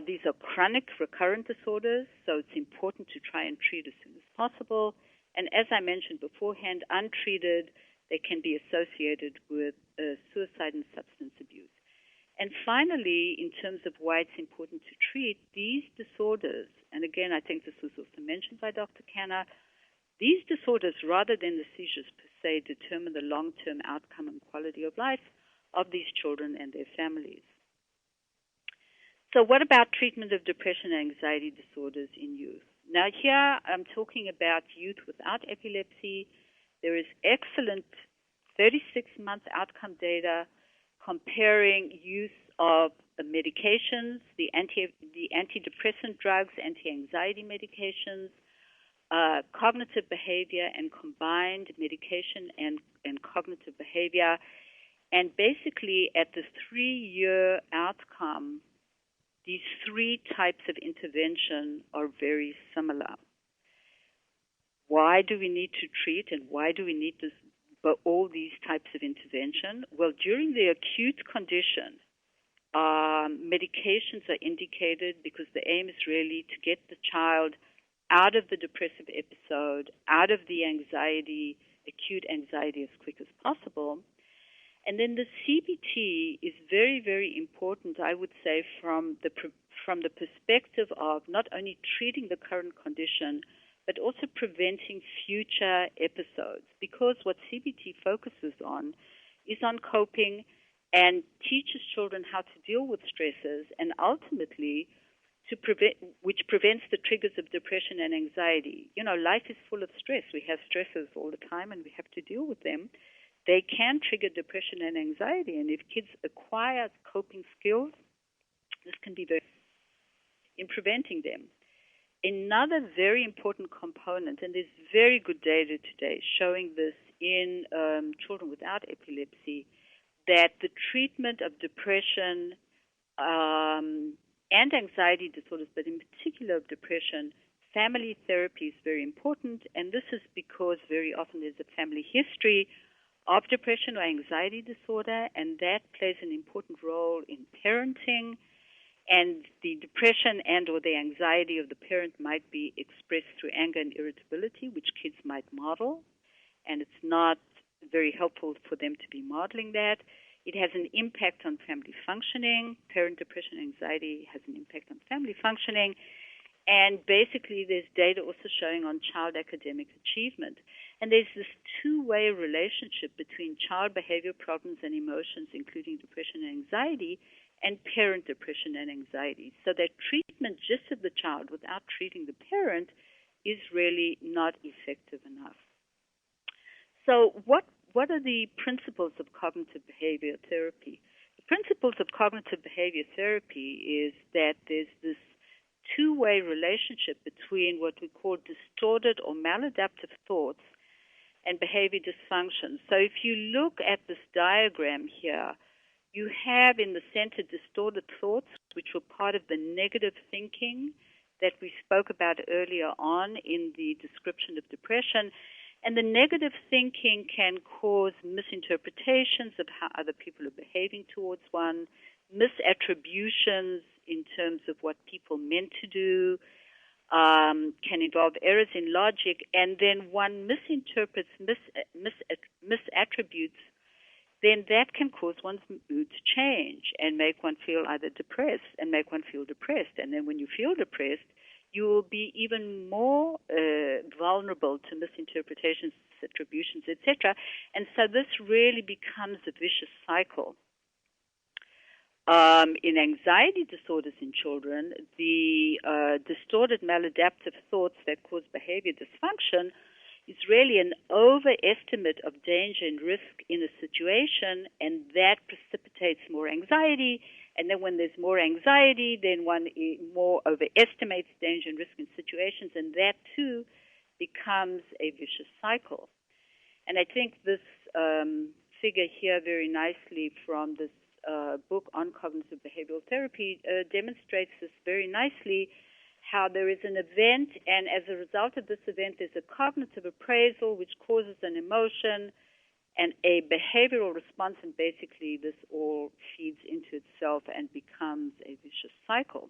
These are chronic recurrent disorders, so it's important to try and treat as soon as possible. And as I mentioned beforehand, untreated, they can be associated with suicide and substance abuse. And finally, in terms of why it's important to treat these disorders, and again, I think this was also mentioned by Dr. Kanner, these disorders, rather than the seizures per se, determine the long-term outcome and quality of life of these children and their families. So what about treatment of depression and anxiety disorders in youth? Now here I'm talking about youth without epilepsy. There is excellent 36-month outcome data comparing use of medications, the antidepressant drugs, anti-anxiety medications, cognitive behavior, and combined medication and cognitive behavior. And basically at the 3-year outcome, these 3 types of intervention are very similar. Why do we need to treat, and why do we need this? But all these types of intervention? Well, during the acute condition, medications are indicated because the aim is really to get the child out of the depressive episode, out of the anxiety, acute anxiety as quick as possible. And then the CBT is very, very important, I would say, from the perspective of not only treating the current condition, but also preventing future episodes. Because what CBT focuses on is on coping and teaches children how to deal with stresses and ultimately which prevents the triggers of depression and anxiety. Life is full of stress. We have stresses all the time and we have to deal with them. They can trigger depression and anxiety, and if kids acquire coping skills, this can be very in preventing them. Another very important component, and there's very good data today showing this in children without epilepsy, that the treatment of depression and anxiety disorders, but in particular of depression, family therapy is very important, and this is because very often there's a family history of depression or anxiety disorder, and that plays an important role in parenting. And the depression and or the anxiety of the parent might be expressed through anger and irritability, which kids might model, and it's not very helpful for them to be modeling that. It has an impact on family functioning. Parent depression and anxiety has an impact on family functioning. And basically, there's data also showing on child academic achievement. And there's this two-way relationship between child behavior problems and emotions, including depression and anxiety, and parent depression and anxiety. So that treatment just of the child without treating the parent is really not effective enough. So what are the principles of cognitive behavior therapy? The principles of cognitive behavior therapy is that there's this two-way relationship between what we call distorted or maladaptive thoughts and behavior dysfunction. So if you look at this diagram here, you have in the center distorted thoughts, which were part of the negative thinking that we spoke about earlier on in the description of depression. And the negative thinking can cause misinterpretations of how other people are behaving towards one, misattributions in terms of what people meant to do, can involve errors in logic, and then one misinterprets, misattributes, then that can cause one's mood to change and make one feel either depressed and make one feel depressed. And then when you feel depressed, you will be even more vulnerable to misinterpretations, attributions, etc. And so this really becomes a vicious cycle. In anxiety disorders in children, the distorted maladaptive thoughts that cause behavior dysfunction is really an overestimate of danger and risk in a situation, and that precipitates more anxiety. And then when there's more anxiety, then one more overestimates danger and risk in situations, and that too becomes a vicious cycle. And I think this figure here very nicely from this book on cognitive behavioral therapy demonstrates this very nicely, how there is an event, and as a result of this event, there's a cognitive appraisal which causes an emotion and a behavioral response, and basically this all feeds into itself and becomes a vicious cycle.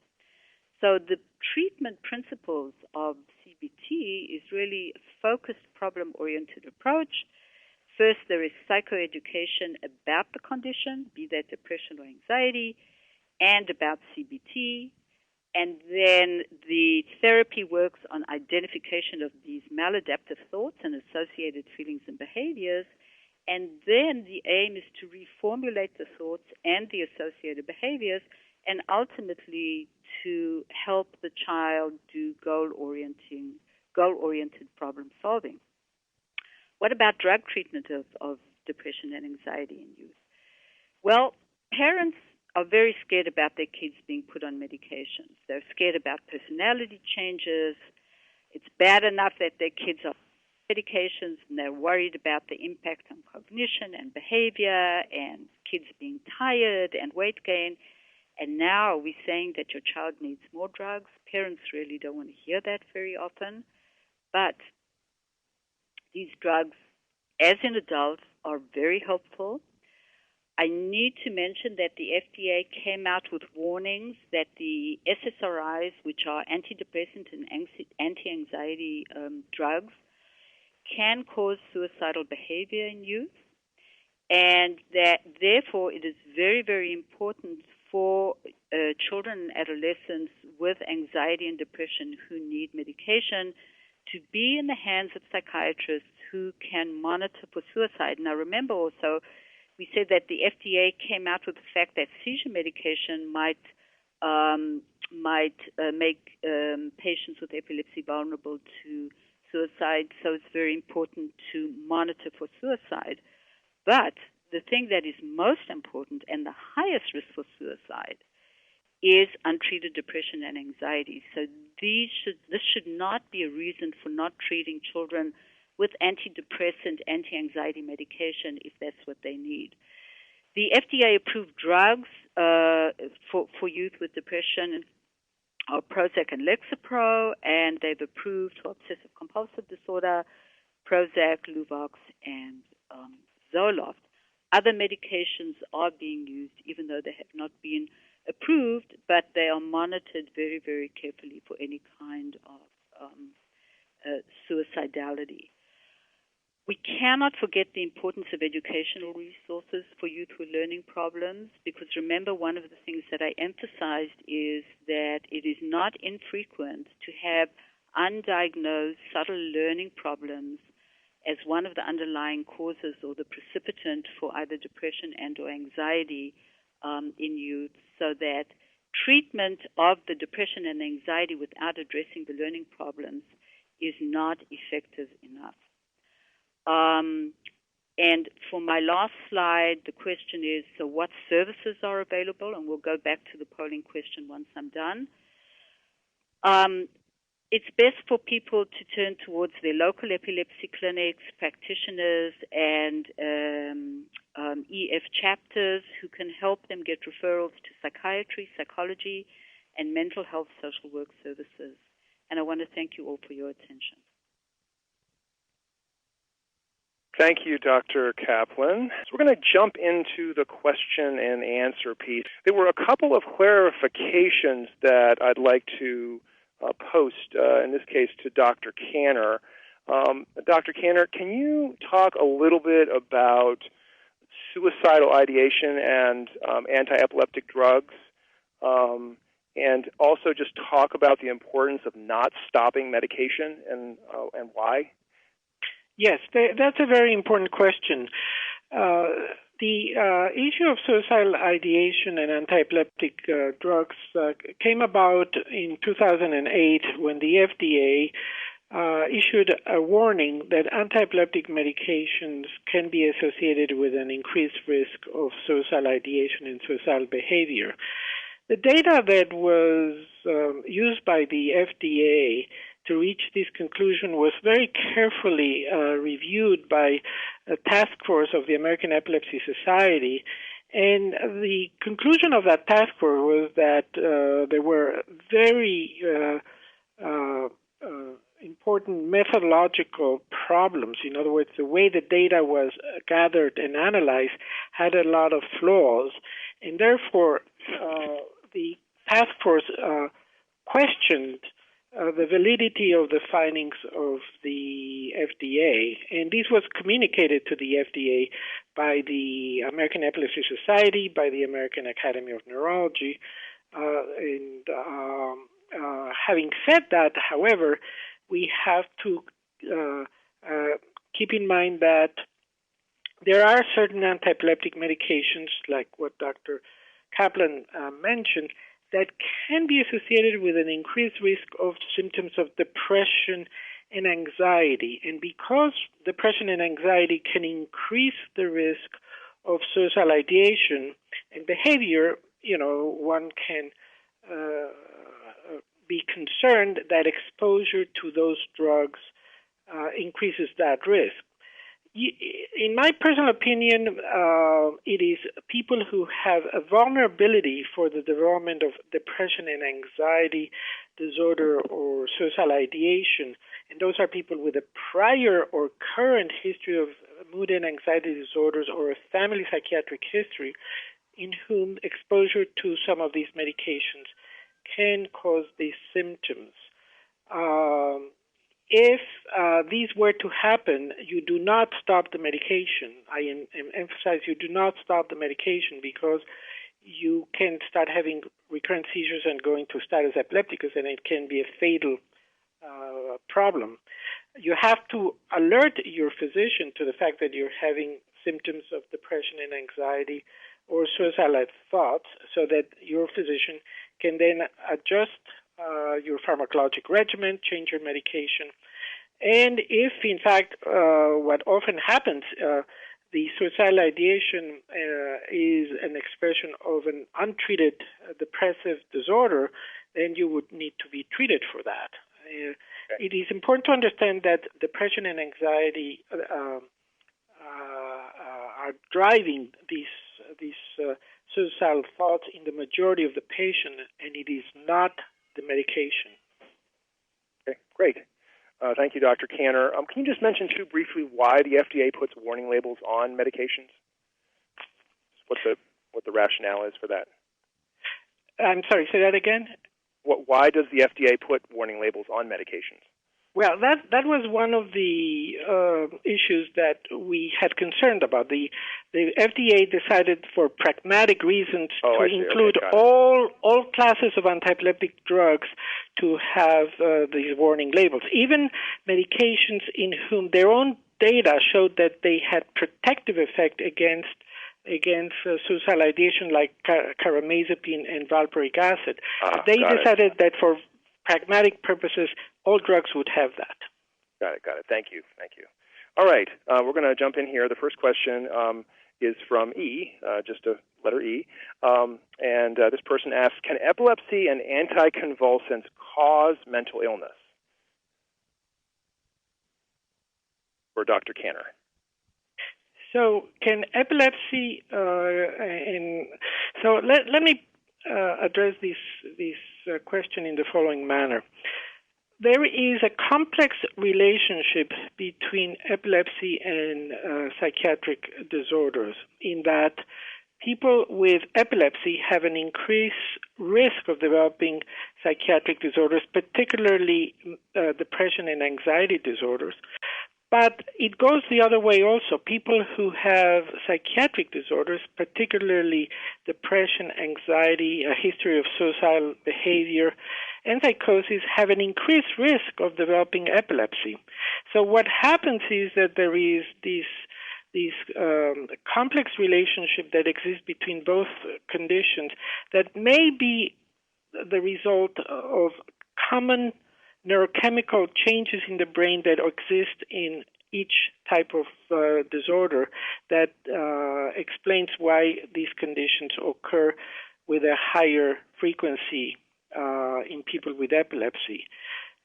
So the treatment principles of CBT is really a focused, problem-oriented approach. First, there is psychoeducation about the condition, be that depression or anxiety, and about CBT. And then the therapy works on identification of these maladaptive thoughts and associated feelings and behaviors. And then the aim is to reformulate the thoughts and the associated behaviors, and ultimately to help the child do goal-oriented problem solving. What about drug treatment of depression and anxiety in youth? Well, parents are very scared about their kids being put on medications. They're scared about personality changes. It's bad enough that their kids are on medications, and they're worried about the impact on cognition and behavior and kids being tired and weight gain. And now we're saying that your child needs more drugs. Parents really don't want to hear that very often. But these drugs, as in adults, are very helpful. I need to mention that the FDA came out with warnings that the SSRIs, which are antidepressant and anti-anxiety drugs, can cause suicidal behavior in youth, and that therefore it is very, very important for children and adolescents with anxiety and depression who need medication to be in the hands of psychiatrists who can monitor for suicide. Now remember also we said that the FDA came out with the fact that seizure medication might make patients with epilepsy vulnerable to suicide, so it's very important to monitor for suicide. But the thing that is most important and the highest risk for suicide is untreated depression and anxiety. So this should not be a reason for not treating children with antidepressant, anti-anxiety medication if that's what they need. The FDA-approved drugs for youth with depression are Prozac and Lexapro, and they've approved for obsessive-compulsive disorder Prozac, Luvox, and Zoloft. Other medications are being used, even though they have not been approved, but they are monitored very, very carefully for any kind of suicidality. We cannot forget the importance of educational resources for youth with learning problems, because remember, one of the things that I emphasized is that it is not infrequent to have undiagnosed subtle learning problems as one of the underlying causes or the precipitant for either depression and or anxiety in youth, so that treatment of the depression and anxiety without addressing the learning problems is not effective enough. And for my last slide, the question is, so what services are available? And we'll go back to the polling question once I'm done. It's best for people to turn towards their local epilepsy clinics, practitioners, and EF chapters who can help them get referrals to psychiatry, psychology, and mental health social work services. And I want to thank you all for your attention. Thank you, Dr. Caplan. So we're going to jump into the question and answer piece. There were a couple of clarifications that I'd like to post, in this case to Dr. Kanner. Dr. Kanner, can you talk a little bit about suicidal ideation and anti-epileptic drugs, and also just talk about the importance of not stopping medication and why? Yes, that's a very important question. The issue of suicidal ideation and anti-epileptic drugs came about in 2008 when the FDA issued a warning that anti-epileptic medications can be associated with an increased risk of suicidal ideation and suicidal behavior. The data that was used by the FDA to reach this conclusion was very carefully reviewed by a task force of the American Epilepsy Society, and the conclusion of that task force was that there were very important methodological problems. In other words, the way the data was gathered and analyzed had a lot of flaws, and therefore the task force questioned the validity of the findings of the FDA, and this was communicated to the FDA by the American Epilepsy Society, by the American Academy of Neurology. Having said that, however, we have to keep in mind that there are certain anti-epileptic medications, like what Dr. Caplan mentioned, that can be associated with an increased risk of symptoms of depression and anxiety. And because depression and anxiety can increase the risk of suicidal ideation and behavior, one can be concerned that exposure to those drugs increases that risk. In my personal opinion, it is people who have a vulnerability for the development of depression and anxiety disorder or suicidal ideation, and those are people with a prior or current history of mood and anxiety disorders or a family psychiatric history, in whom exposure to some of these medications can cause these symptoms. If these were to happen, you do not stop the medication. I emphasize you do not stop the medication, because you can start having recurrent seizures and going to status epilepticus, and it can be a fatal problem. You have to alert your physician to the fact that you're having symptoms of depression and anxiety or suicidal thoughts, so that your physician can then adjust your pharmacologic regimen, change your medication. And if, in fact, what often happens, the suicidal ideation is an expression of an untreated depressive disorder, then you would need to be treated for that. It is important to understand that depression and anxiety are driving these suicidal thoughts in the majority of the patient, and it is not the medication. Okay, great. Thank you, Dr. Kanner. Can you just mention, too, briefly why the FDA puts warning labels on medications? What the rationale is for that? I'm sorry, say that again? Why does the FDA put warning labels on medications? Well, that was one of the issues that we had concerned about. The FDA decided for pragmatic reasons to include all classes of antiepileptic drugs to have these warning labels. Even medications in whom their own data showed that they had protective effect against suicidal ideation, like carbamazepine and valproic acid. They decided that for pragmatic purposes, all drugs would have that. Got it. Thank you. All right, we're going to jump in here. The first question is from E, just a letter E, and this person asks, can epilepsy and anticonvulsants cause mental illness? For Dr. Kanner. So can epilepsy, let me address this question in the following manner. There is a complex relationship between epilepsy and psychiatric disorders, in that people with epilepsy have an increased risk of developing psychiatric disorders, particularly depression and anxiety disorders. But it goes the other way also. People who have psychiatric disorders, particularly depression, anxiety, a history of suicidal behavior, and psychosis, have an increased risk of developing epilepsy. So what happens is that there is this complex relationship that exists between both conditions that may be the result of common neurochemical changes in the brain that exist in each type of disorder that explains why these conditions occur with a higher frequency in people with epilepsy.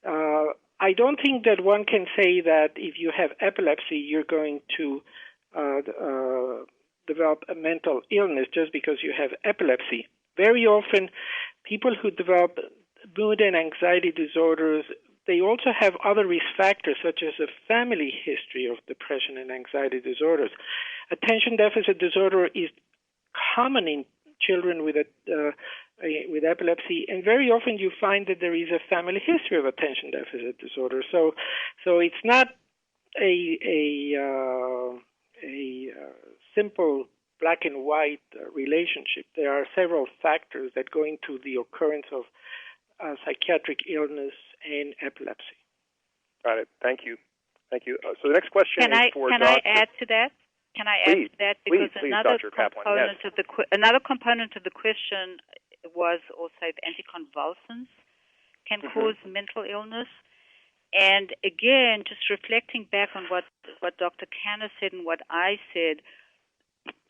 I don't think that one can say that if you have epilepsy, you're going to develop a mental illness just because you have epilepsy. Very often, people who develop mood and anxiety disorders, they also have other risk factors, such as a family history of depression and anxiety disorders. Attention deficit disorder is common in children with epilepsy, and very often you find that there is a family history of attention deficit disorder. So it's not a simple black and white relationship. There are several factors that go into the occurrence of psychiatric illness and epilepsy. Got it. Thank you. So the next question is for Dr. Can I add to that? Because please, Dr. Caplan, another component of the question was also if anticonvulsants can cause mental illness. And again, just reflecting back on what Dr. Kanner said and what I said,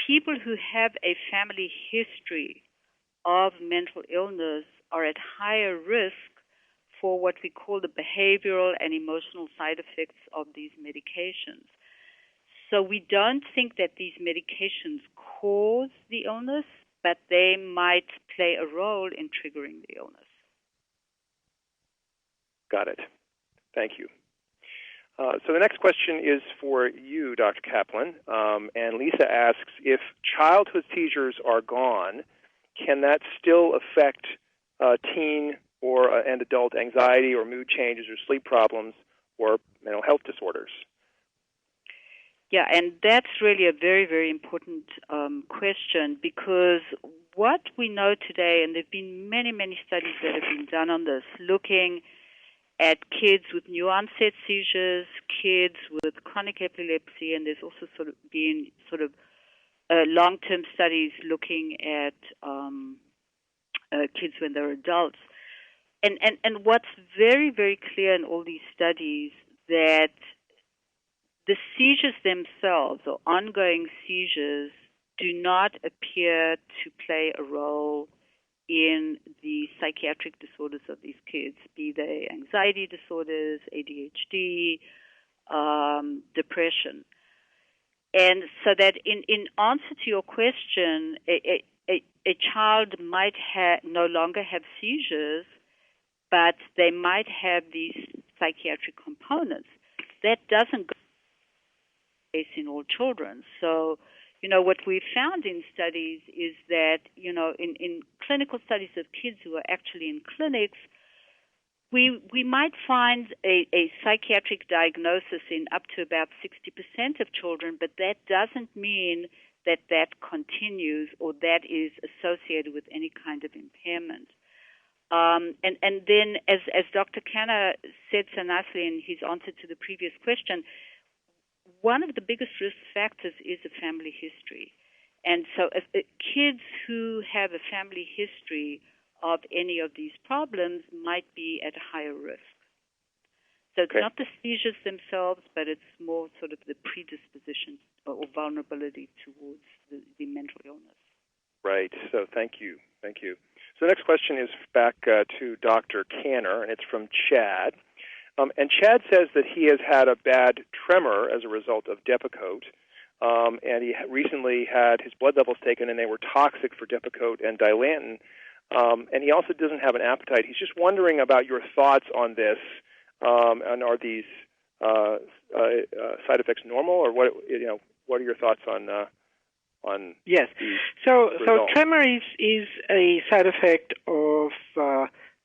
people who have a family history of mental illness are at higher risk for what we call the behavioral and emotional side effects of these medications. So we don't think that these medications cause the illness, but they might play a role in triggering the illness. Got it. Thank you. So the next question is for you, Dr. Caplan, and Lisa asks, if childhood seizures are gone, can that still affect teen and adult anxiety or mood changes or sleep problems or mental health disorders? Yeah, and that's really a very, very important question, because what we know today, and there have been many, many studies that have been done on this, looking at kids with new onset seizures, kids with chronic epilepsy, and there's also been long-term studies looking at kids when they're adults. And what's very, very clear in all these studies that the seizures themselves, or ongoing seizures, do not appear to play a role in the psychiatric disorders of these kids, be they anxiety disorders, ADHD, depression. And so that in answer to your question, a child might no longer have seizures, but they might have these psychiatric components. That doesn't go in all children. So, what we've found in studies is that, in clinical studies of kids who are actually in clinics, we might find a psychiatric diagnosis in up to about 60% of children, but that doesn't mean that continues or that is associated with any kind of impairment. And then, as Dr. Kanner said so nicely in his answer to the previous question, one of the biggest risk factors is a family history. And so kids who have a family history of any of these problems might be at a higher risk. So it's not the seizures themselves, but it's more sort of the predisposition or vulnerability towards the mental illness. Right. So thank you. So the next question is back to Dr. Kanner, and it's from Chad. And Chad says that he has had a bad tremor as a result of Depakote, and he recently had his blood levels taken, and they were toxic for Depakote and Dilantin. And he also doesn't have an appetite. He's just wondering about your thoughts on this, and are these side effects normal, or what are your thoughts on Yes. So tremor is a side effect of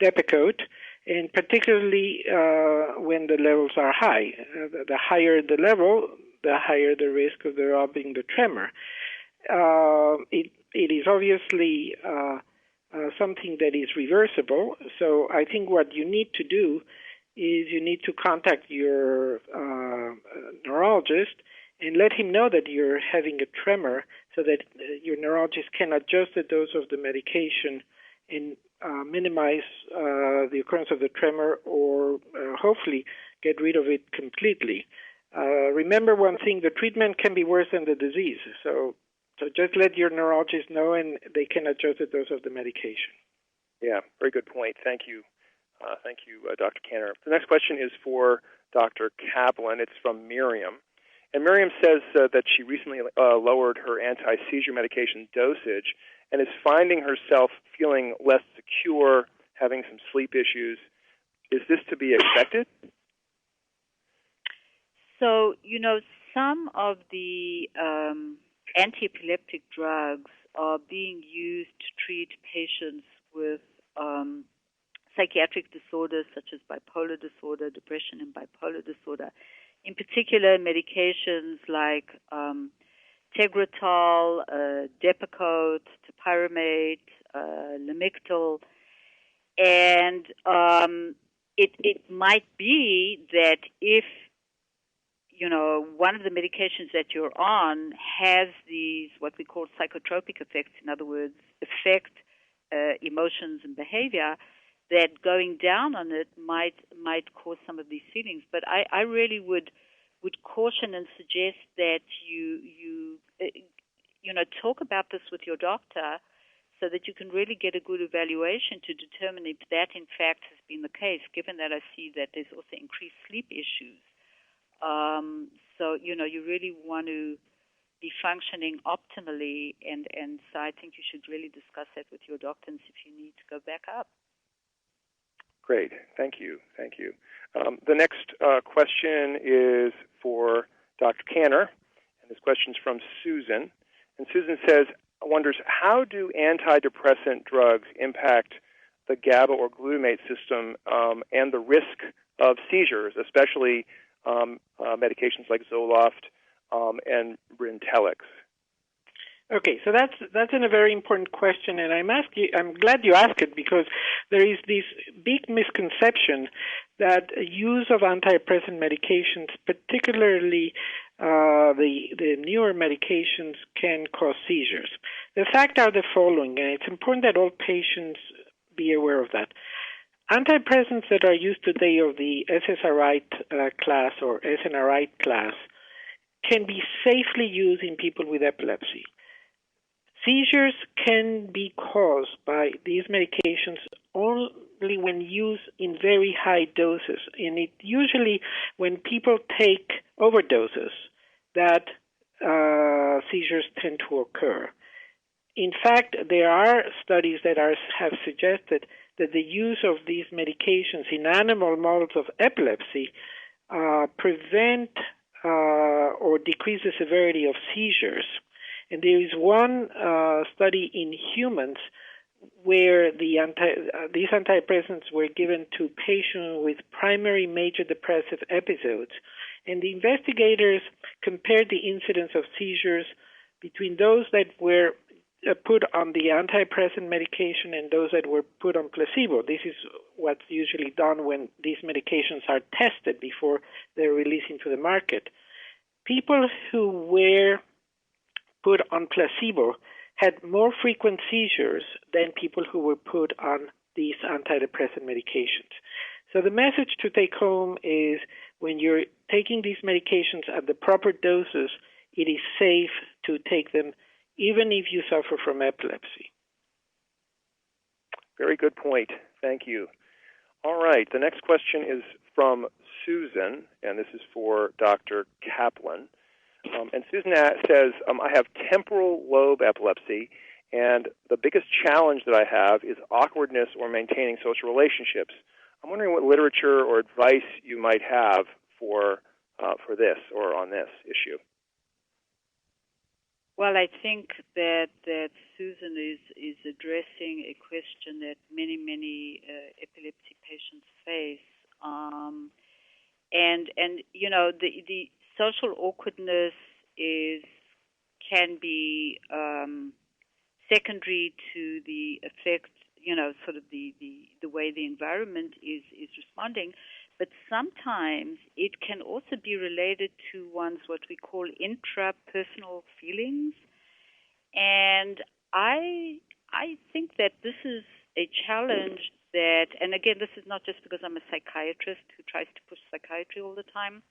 Depakote, and particularly when the levels are high. The higher the level, the higher the risk of developing the tremor. It is obviously something that is reversible. So I think what you need to do is you need to contact your neurologist and let him know that you're having a tremor so that your neurologist can adjust the dose of the medication and minimize the occurrence of the tremor or hopefully get rid of it completely. Remember one thing, the treatment can be worse than the disease. So just let your neurologist know and they can adjust the dose of the medication. Yeah, very good point. Thank you. Dr. Kanner. The next question is for Dr. Caplan. It's from Miriam. And Miriam says that she recently lowered her anti-seizure medication dosage and is finding herself feeling less secure, having some sleep issues. Is this to be expected? So, some of the anti-epileptic drugs are being used to treat patients with psychiatric disorders such as bipolar disorder, depression, and bipolar disorder. In particular, medications like Tegretol, Depakote, topiramate, Lamictal, and it might be that if one of the medications that you're on has these what we call psychotropic effects, in other words, affect emotions and behavior, that going down on it might cause some of these feelings. But I really would caution and suggest that you talk about this with your doctor so that you can really get a good evaluation to determine if that in fact has been the case, given that I see that there's also increased sleep issues. So you really want to be functioning optimally, and so I think you should really discuss that with your doctor and see if you need to go back up. Great. Thank you. The next question is for Dr. Kanner, and this question is from Susan. And Susan wonders, how do antidepressant drugs impact the GABA or glutamate system and the risk of seizures, especially medications like Zoloft and Brintellix? Okay, so that's a very important question, and I'm glad you asked it, because there is this big misconception that use of antidepressant medications, particularly the newer medications, can cause seizures. The facts are the following, and it's important that all patients be aware of that. Antidepressants that are used today of the SSRI class or SNRI class can be safely used in people with epilepsy. Seizures can be caused by these medications only when used in very high doses, and it usually when people take overdoses that seizures tend to occur. In fact, there are studies that have suggested that the use of these medications in animal models of epilepsy prevent or decrease the severity of seizures. And there is one study in humans where these antidepressants were given to patients with primary major depressive episodes, and the investigators compared the incidence of seizures between those that were put on the antidepressant medication and those that were put on placebo. This is what's usually done when these medications are tested before they're released into the market. People who were put on placebo had more frequent seizures than people who were put on these antidepressant medications. So the message to take home is when you're taking these medications at the proper doses, it is safe to take them even if you suffer from epilepsy. Very good point. Thank you. All right. The next question is from Susan, and this is for Dr. Caplan. And Susan says, I have temporal lobe epilepsy, and the biggest challenge that I have is awkwardness or maintaining social relationships. I'm wondering what literature or advice you might have for this or on this issue. Well, I think that Susan is addressing a question that many epilepsy patients face, and you know the social awkwardness can be secondary to the effect, you know, sort of the way the environment is responding. But sometimes it can also be related to one's what we call intrapersonal feelings. And I think that this is a challenge that, and again, this is not just because I'm a psychiatrist who tries to push psychiatry all the time,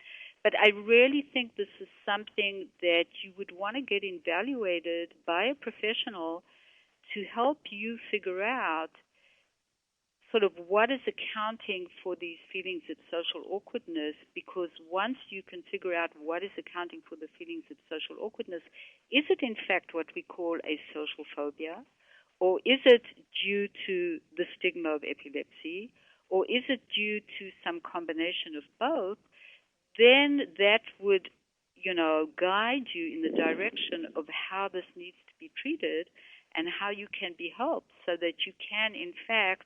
but I really think this is something that you would want to get evaluated by a professional to help you figure out sort of what is accounting for these feelings of social awkwardness, because once you can figure out what is accounting for the feelings of social awkwardness, is it in fact what we call a social phobia, or is it due to the stigma of epilepsy, or is it due to some combination of both, then that would, you know, guide you in the direction of how this needs to be treated and how you can be helped so that you can, in fact,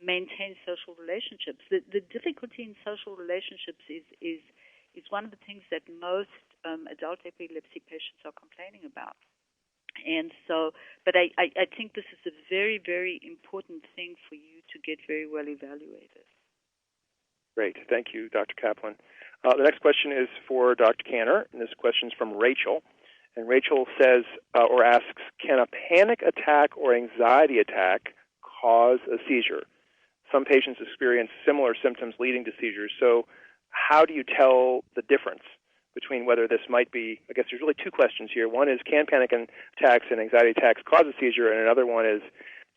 maintain social relationships. The difficulty in social relationships is one of the things that most adult epilepsy patients are complaining about. And so, but I think this is a very, very important thing for you to get very well evaluated. Great. Thank you, Dr. Caplan. The next question is for Dr. Kanner, and this question is from Rachel. And Rachel says or asks, can a panic attack or anxiety attack cause a seizure? Some patients experience similar symptoms leading to seizures. So how do you tell the difference between whether this might be, I guess there's really two questions here. One is, can panic attacks and anxiety attacks cause a seizure? And another one is,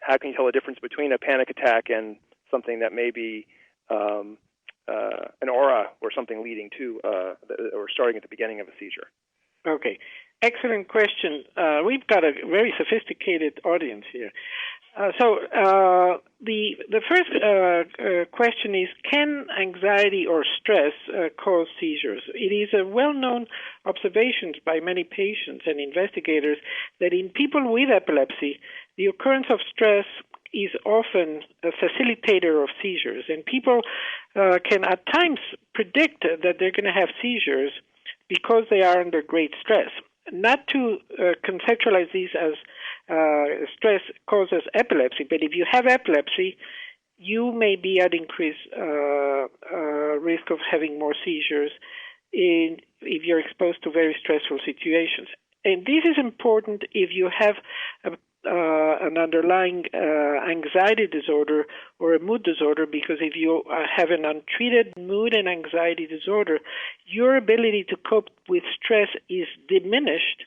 how can you tell the difference between a panic attack and something that may be an aura or something leading to or starting at the beginning of a seizure? Okay. Excellent question. We've got a very sophisticated audience here. So the first question is, can anxiety or stress cause seizures? It is a well-known observation by many patients and investigators that in people with epilepsy, the occurrence of stress is often a facilitator of seizures, and people can at times predict that they're going to have seizures because they are under great stress. not to conceptualize these as stress causes epilepsy, but if you have epilepsy, you may be at increased risk of having more seizures if you're exposed to very stressful situations. And this is important if you have an underlying anxiety disorder or a mood disorder, because if you have an untreated mood and anxiety disorder, your ability to cope with stress is diminished,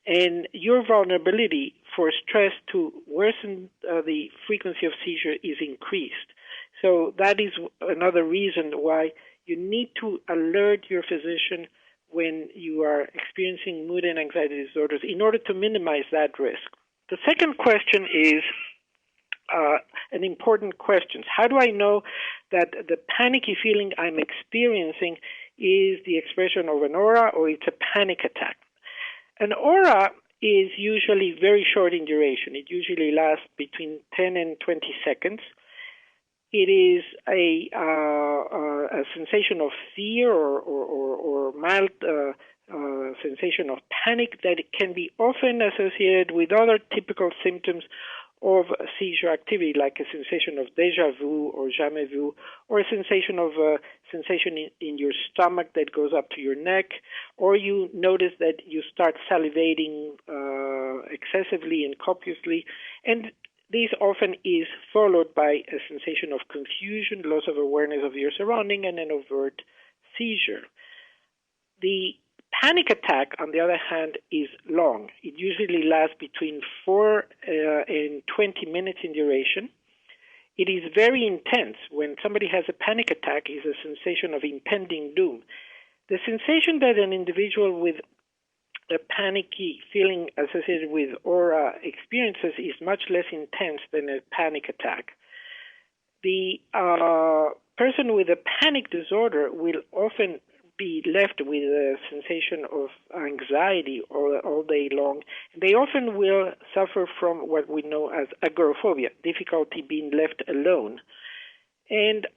and your vulnerability for stress to worsen the frequency of seizure is increased. So that is another reason why you need to alert your physician when you are experiencing mood and anxiety disorders in order to minimize that risk. The second question is an important question. How do I know that the panicky feeling I'm experiencing is the expression of an aura or it's a panic attack? An aura is usually very short in duration. It usually lasts between 10 and 20 seconds. It is a sensation of fear or mild sensation of panic that can be often associated with other typical symptoms of seizure activity, like a sensation of déjà vu or jamais vu, or a sensation in your stomach that goes up to your neck, or you notice that you start salivating excessively and copiously, and this often is followed by a sensation of confusion, loss of awareness of your surrounding, and an overt seizure. The panic attack, on the other hand, is long. It usually lasts between 4 and 20 minutes in duration. It is very intense. When somebody has a panic attack, it's a sensation of impending doom. The sensation that an individual with a panicky feeling associated with aura experiences is much less intense than a panic attack. The person with a panic disorder will often be left with a sensation of anxiety all day long. They often will suffer from what we know as agoraphobia, difficulty being left alone. And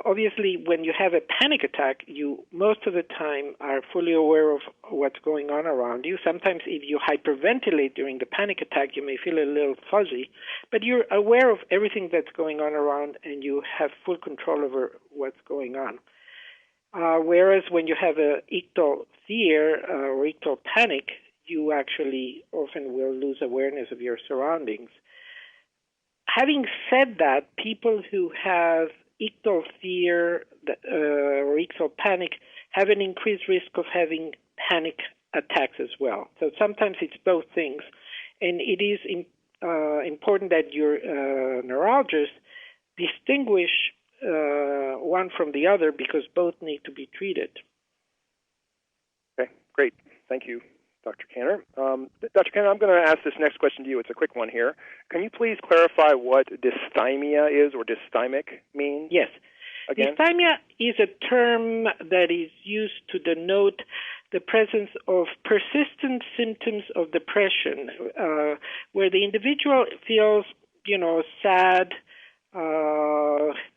obviously, when you have a panic attack, you most of the time are fully aware of what's going on around you. Sometimes if you hyperventilate during the panic attack, you may feel a little fuzzy, but you're aware of everything that's going on around and you have full control over what's going on. Whereas when you have a ictal fear or ictal panic, you actually often will lose awareness of your surroundings. Having said that, people who have ictal fear or ictal panic have an increased risk of having panic attacks as well. So sometimes it's both things. And it is important that your neurologist distinguish one from the other, because both need to be treated. Okay, great. Thank you, Dr. Kanner. Dr. Kanner, I'm going to ask this next question to you. It's a quick one here. Can you please clarify what dysthymia is or dysthymic means? Yes. Again? Dysthymia is a term that is used to denote the presence of persistent symptoms of depression, where the individual feels, sad,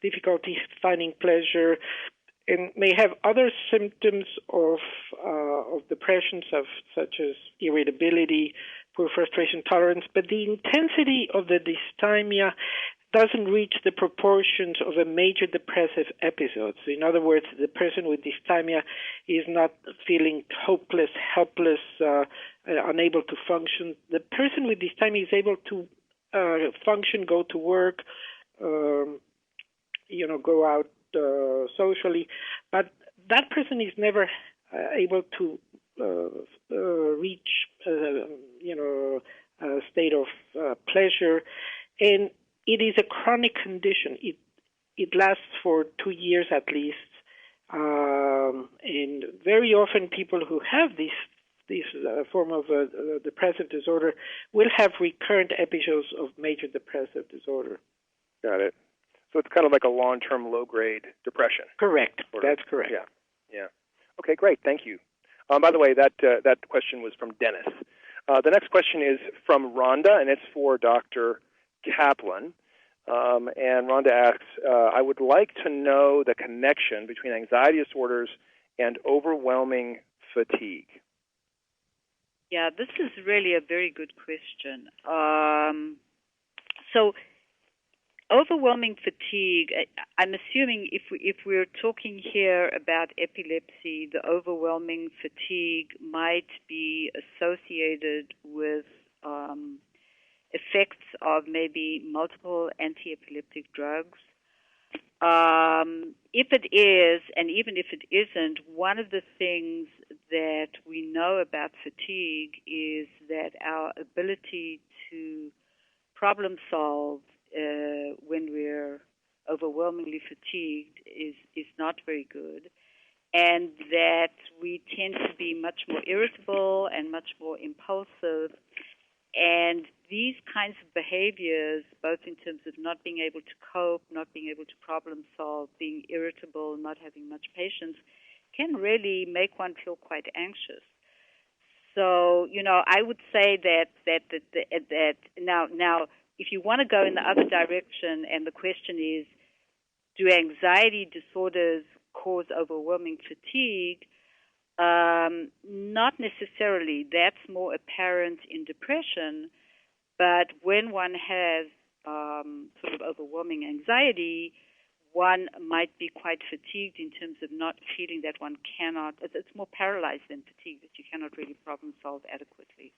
difficulty finding pleasure, and may have other symptoms of depression, such as irritability, poor frustration tolerance, but the intensity of the dysthymia doesn't reach the proportions of a major depressive episode. So in other words, the person with dysthymia is not feeling hopeless, helpless, unable to function. The person with dysthymia is able to function, go to work, go out socially, but that person is never able to reach, a state of pleasure, and it is a chronic condition. It lasts for 2 years at least, and very often people who have this form of depressive disorder will have recurrent episodes of major depressive disorder. Got it. So it's kind of like a long-term low-grade depression. Correct. That's correct. Yeah. Okay, great. Thank you. By the way, that question was from Dennis. The next question is from Rhonda, and it's for Dr. Caplan. And Rhonda asks, I would like to know the connection between anxiety disorders and overwhelming fatigue. Yeah, this is really a very good question. So overwhelming fatigue, I'm assuming if we're talking here about epilepsy, the overwhelming fatigue might be associated with effects of maybe multiple anti-epileptic drugs. If it is, and even if it isn't, one of the things that we know about fatigue is that our ability to problem solve when we're overwhelmingly fatigued is not very good, and that we tend to be much more irritable and much more impulsive. And these kinds of behaviors, both in terms of not being able to cope, not being able to problem solve, being irritable, not having much patience, can really make one feel quite anxious. So, I would say that now, if you want to go in the other direction, and the question is, do anxiety disorders cause overwhelming fatigue? Not necessarily. That's more apparent in depression. But when one has sort of overwhelming anxiety, one might be quite fatigued in terms of not feeling that one cannot. It's more paralyzed than fatigue, that you cannot really problem solve adequately.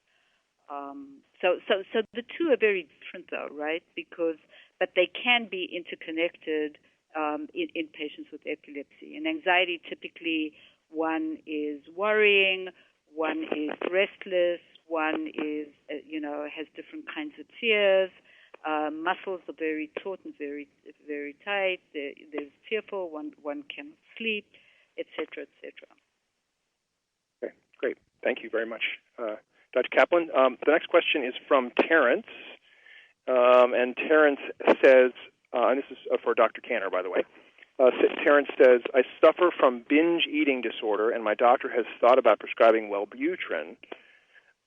So the two are very different, though, right? But they can be interconnected in patients with epilepsy. In anxiety, typically, one is worrying, one is restless, one is, has different kinds of fears. Muscles are very taut and very, very tight. There's fearful. One cannot sleep, etc., etc. Okay, great. Thank you very much, Dr. Caplan. The next question is from Terrence, and Terrence says, and this is for Dr. Kanner, by the way. Terrence says, I suffer from binge eating disorder, and my doctor has thought about prescribing Wellbutrin.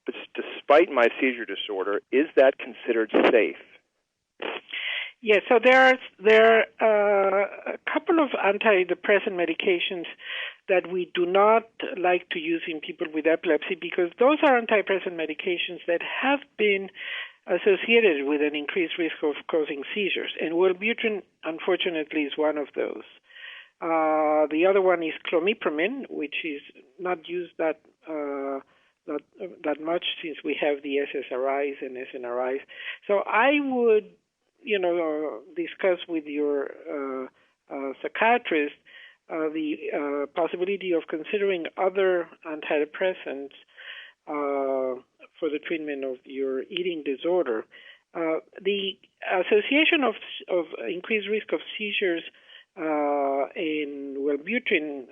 But despite my seizure disorder, is that considered safe? Yeah, so there are a couple of antidepressant medications that we do not like to use in people with epilepsy, because those are antidepressant medications that have been associated with an increased risk of causing seizures. And Wellbutrin, unfortunately, is one of those. The other one is clomipramine, which is not used that much since we have the SSRIs and SNRIs. So I would, discuss with your psychiatrist the possibility of considering other antidepressants for the treatment of your eating disorder. The association of increased risk of seizures in Wellbutrin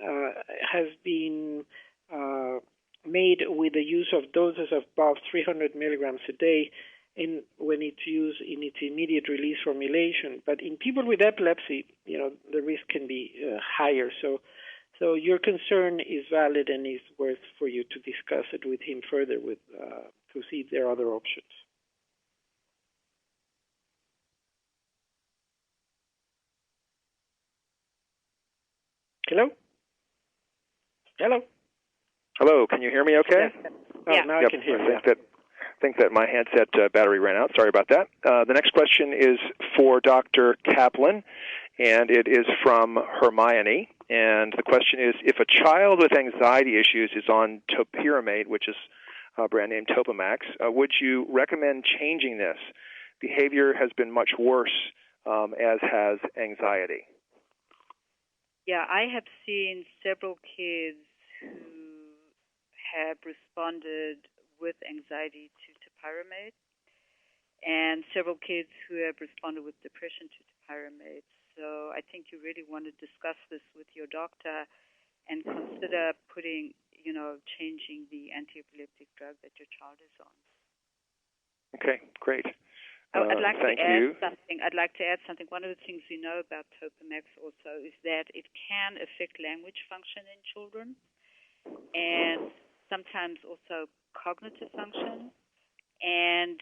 has been made with the use of doses of above 300 milligrams a day when it's used in its immediate release formulation. But in people with epilepsy, the risk can be higher. So your concern is valid and is worth for you to discuss it with him further to see if there are other options. Hello? Hello, can you hear me okay? Yes. Now I can hear you. I think that my handset battery ran out. Sorry about that. The next question is for Dr. Caplan, and it is from Hermione. And the question is, if a child with anxiety issues is on topiramate, which is a brand name Topamax, would you recommend changing this? Behavior has been much worse, as has anxiety. Yeah, I have seen several kids who have responded with anxiety to topiramate, and several kids who have responded with depression to topiramate. So I think you really want to discuss this with your doctor and consider changing the anti-epileptic drug that your child is on. Okay, great. I'd like thank to add you. something. I'd like to add something. One of the things we know about Topamax also is that it can affect language function in children, and sometimes also cognitive function. And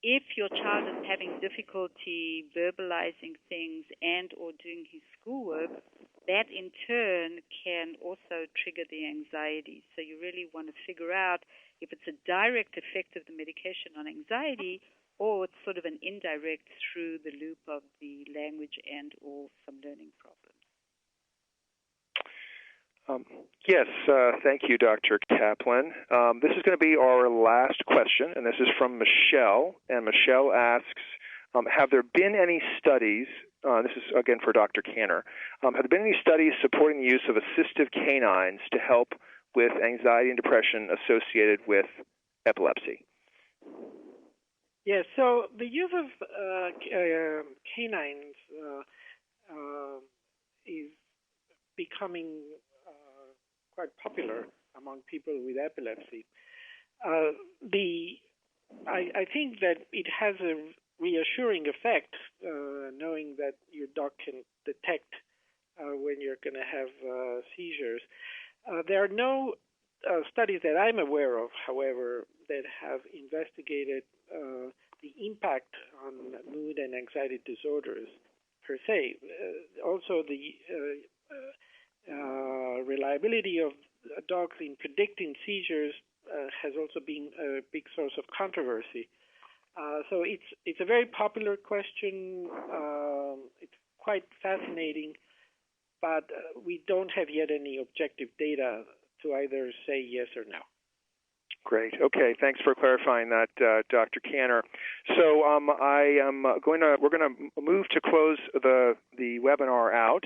if your child is having difficulty verbalizing things and or doing his schoolwork, that in turn can also trigger the anxiety. So you really want to figure out if it's a direct effect of the medication on anxiety or it's sort of an indirect through the loop of the language and or some learning problems. Yes, thank you, Dr. Caplan. This is going to be our last question, and this is from Michelle. And Michelle asks, have there been any studies, this is again for Dr. Kanner, have there been any studies supporting the use of assistive canines to help with anxiety and depression associated with epilepsy? Yes, so the use of canines is becoming quite popular among people with epilepsy. I think that it has a reassuring effect, knowing that your dog can detect when you're going to have seizures. There are no studies that I'm aware of, however, that have investigated the impact on mood and anxiety disorders per se. Also, the reliability of dogs in predicting seizures has also been a big source of controversy. So it's a very popular question. It's quite fascinating, but we don't have yet any objective data to either say yes or no. Great. Okay. Thanks for clarifying that, Dr. Kanner. So we're going to move to close the webinar out.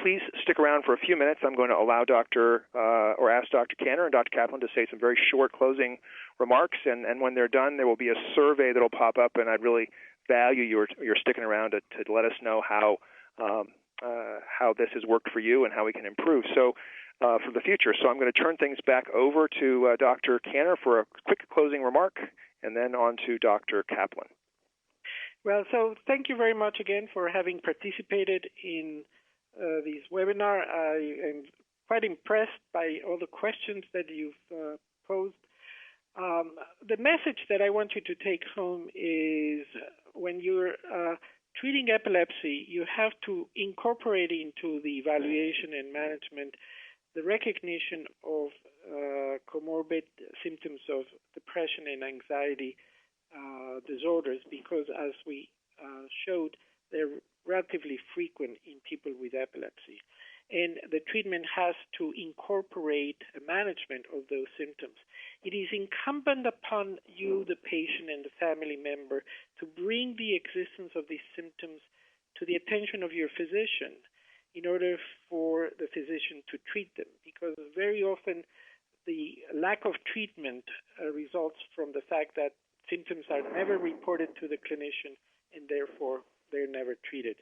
Please stick around for a few minutes. I'm going to allow ask Dr. Kanner and Dr. Caplan to say some very short closing remarks, and when they're done, there will be a survey that will pop up, and I'd really value your sticking around to let us know how this has worked for you and how we can improve. So. For the future. So I'm going to turn things back over to Dr. Kanner for a quick closing remark, and then on to Dr. Caplan. Well, so thank you very much again for having participated in this webinar. I am quite impressed by all the questions that you've posed. The message that I want you to take home is when you're treating epilepsy, you have to incorporate into the evaluation and management the recognition of comorbid symptoms of depression and anxiety disorders, because as we showed, they're relatively frequent in people with epilepsy. And the treatment has to incorporate a management of those symptoms. It is incumbent upon you, the patient, and the family member to bring the existence of these symptoms to the attention of your physician in order for the physician to treat them, because very often the lack of treatment results from the fact that symptoms are never reported to the clinician and therefore they're never treated.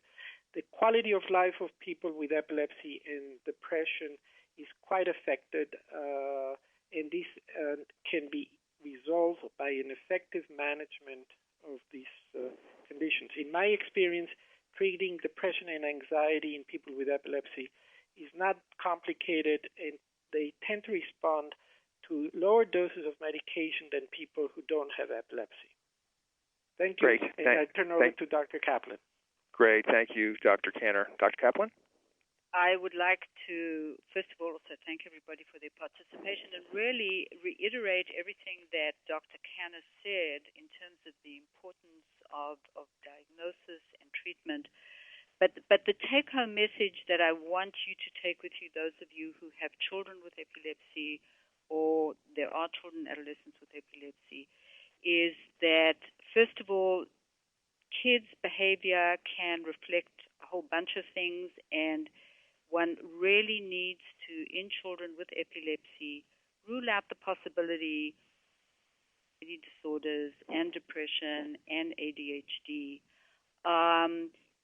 The quality of life of people with epilepsy and depression is quite affected, and this can be resolved by an effective management of these conditions. In my experience, treating depression and anxiety in people with epilepsy is not complicated, and they tend to respond to lower doses of medication than people who don't have epilepsy. Thank you. Great. And I turn over to Dr. Caplan. Great. Thank you, Dr. Kanner. Dr. Caplan? I would like to, first of all, also thank everybody for their participation and really reiterate everything that Dr. Kanner said in terms of the importance of diagnosis and treatment. But the take-home message that I want you to take with you, those of you who have children with epilepsy or there are children and adolescents with epilepsy, is that, first of all, kids' behavior can reflect a whole bunch of things, and one really needs to, in children with epilepsy, rule out the possibility of disorders and depression and ADHD.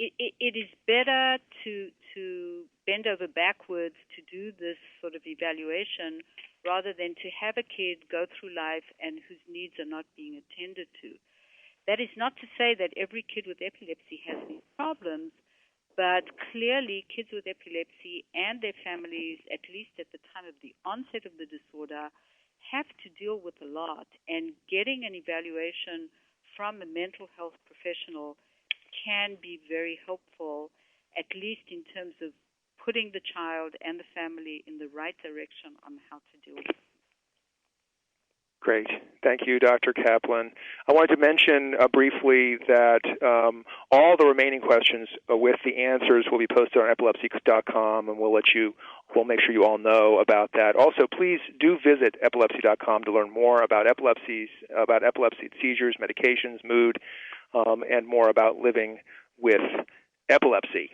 It is better to bend over backwards to do this sort of evaluation rather than to have a kid go through life and whose needs are not being attended to. That is not to say that every kid with epilepsy has these problems, but clearly kids with epilepsy and their families, at least at the time of the onset of the disorder, have to deal with a lot. And getting an evaluation from a mental health professional can be very helpful, at least in terms of putting the child and the family in the right direction on how to deal with it. Great. Thank you, Dr. Caplan. I wanted to mention briefly that all the remaining questions with the answers will be posted on epilepsy.com, and we'll make sure you all know about that. Also, please do visit epilepsy.com to learn more about epilepsy, seizures, medications, mood, and more about living with epilepsy.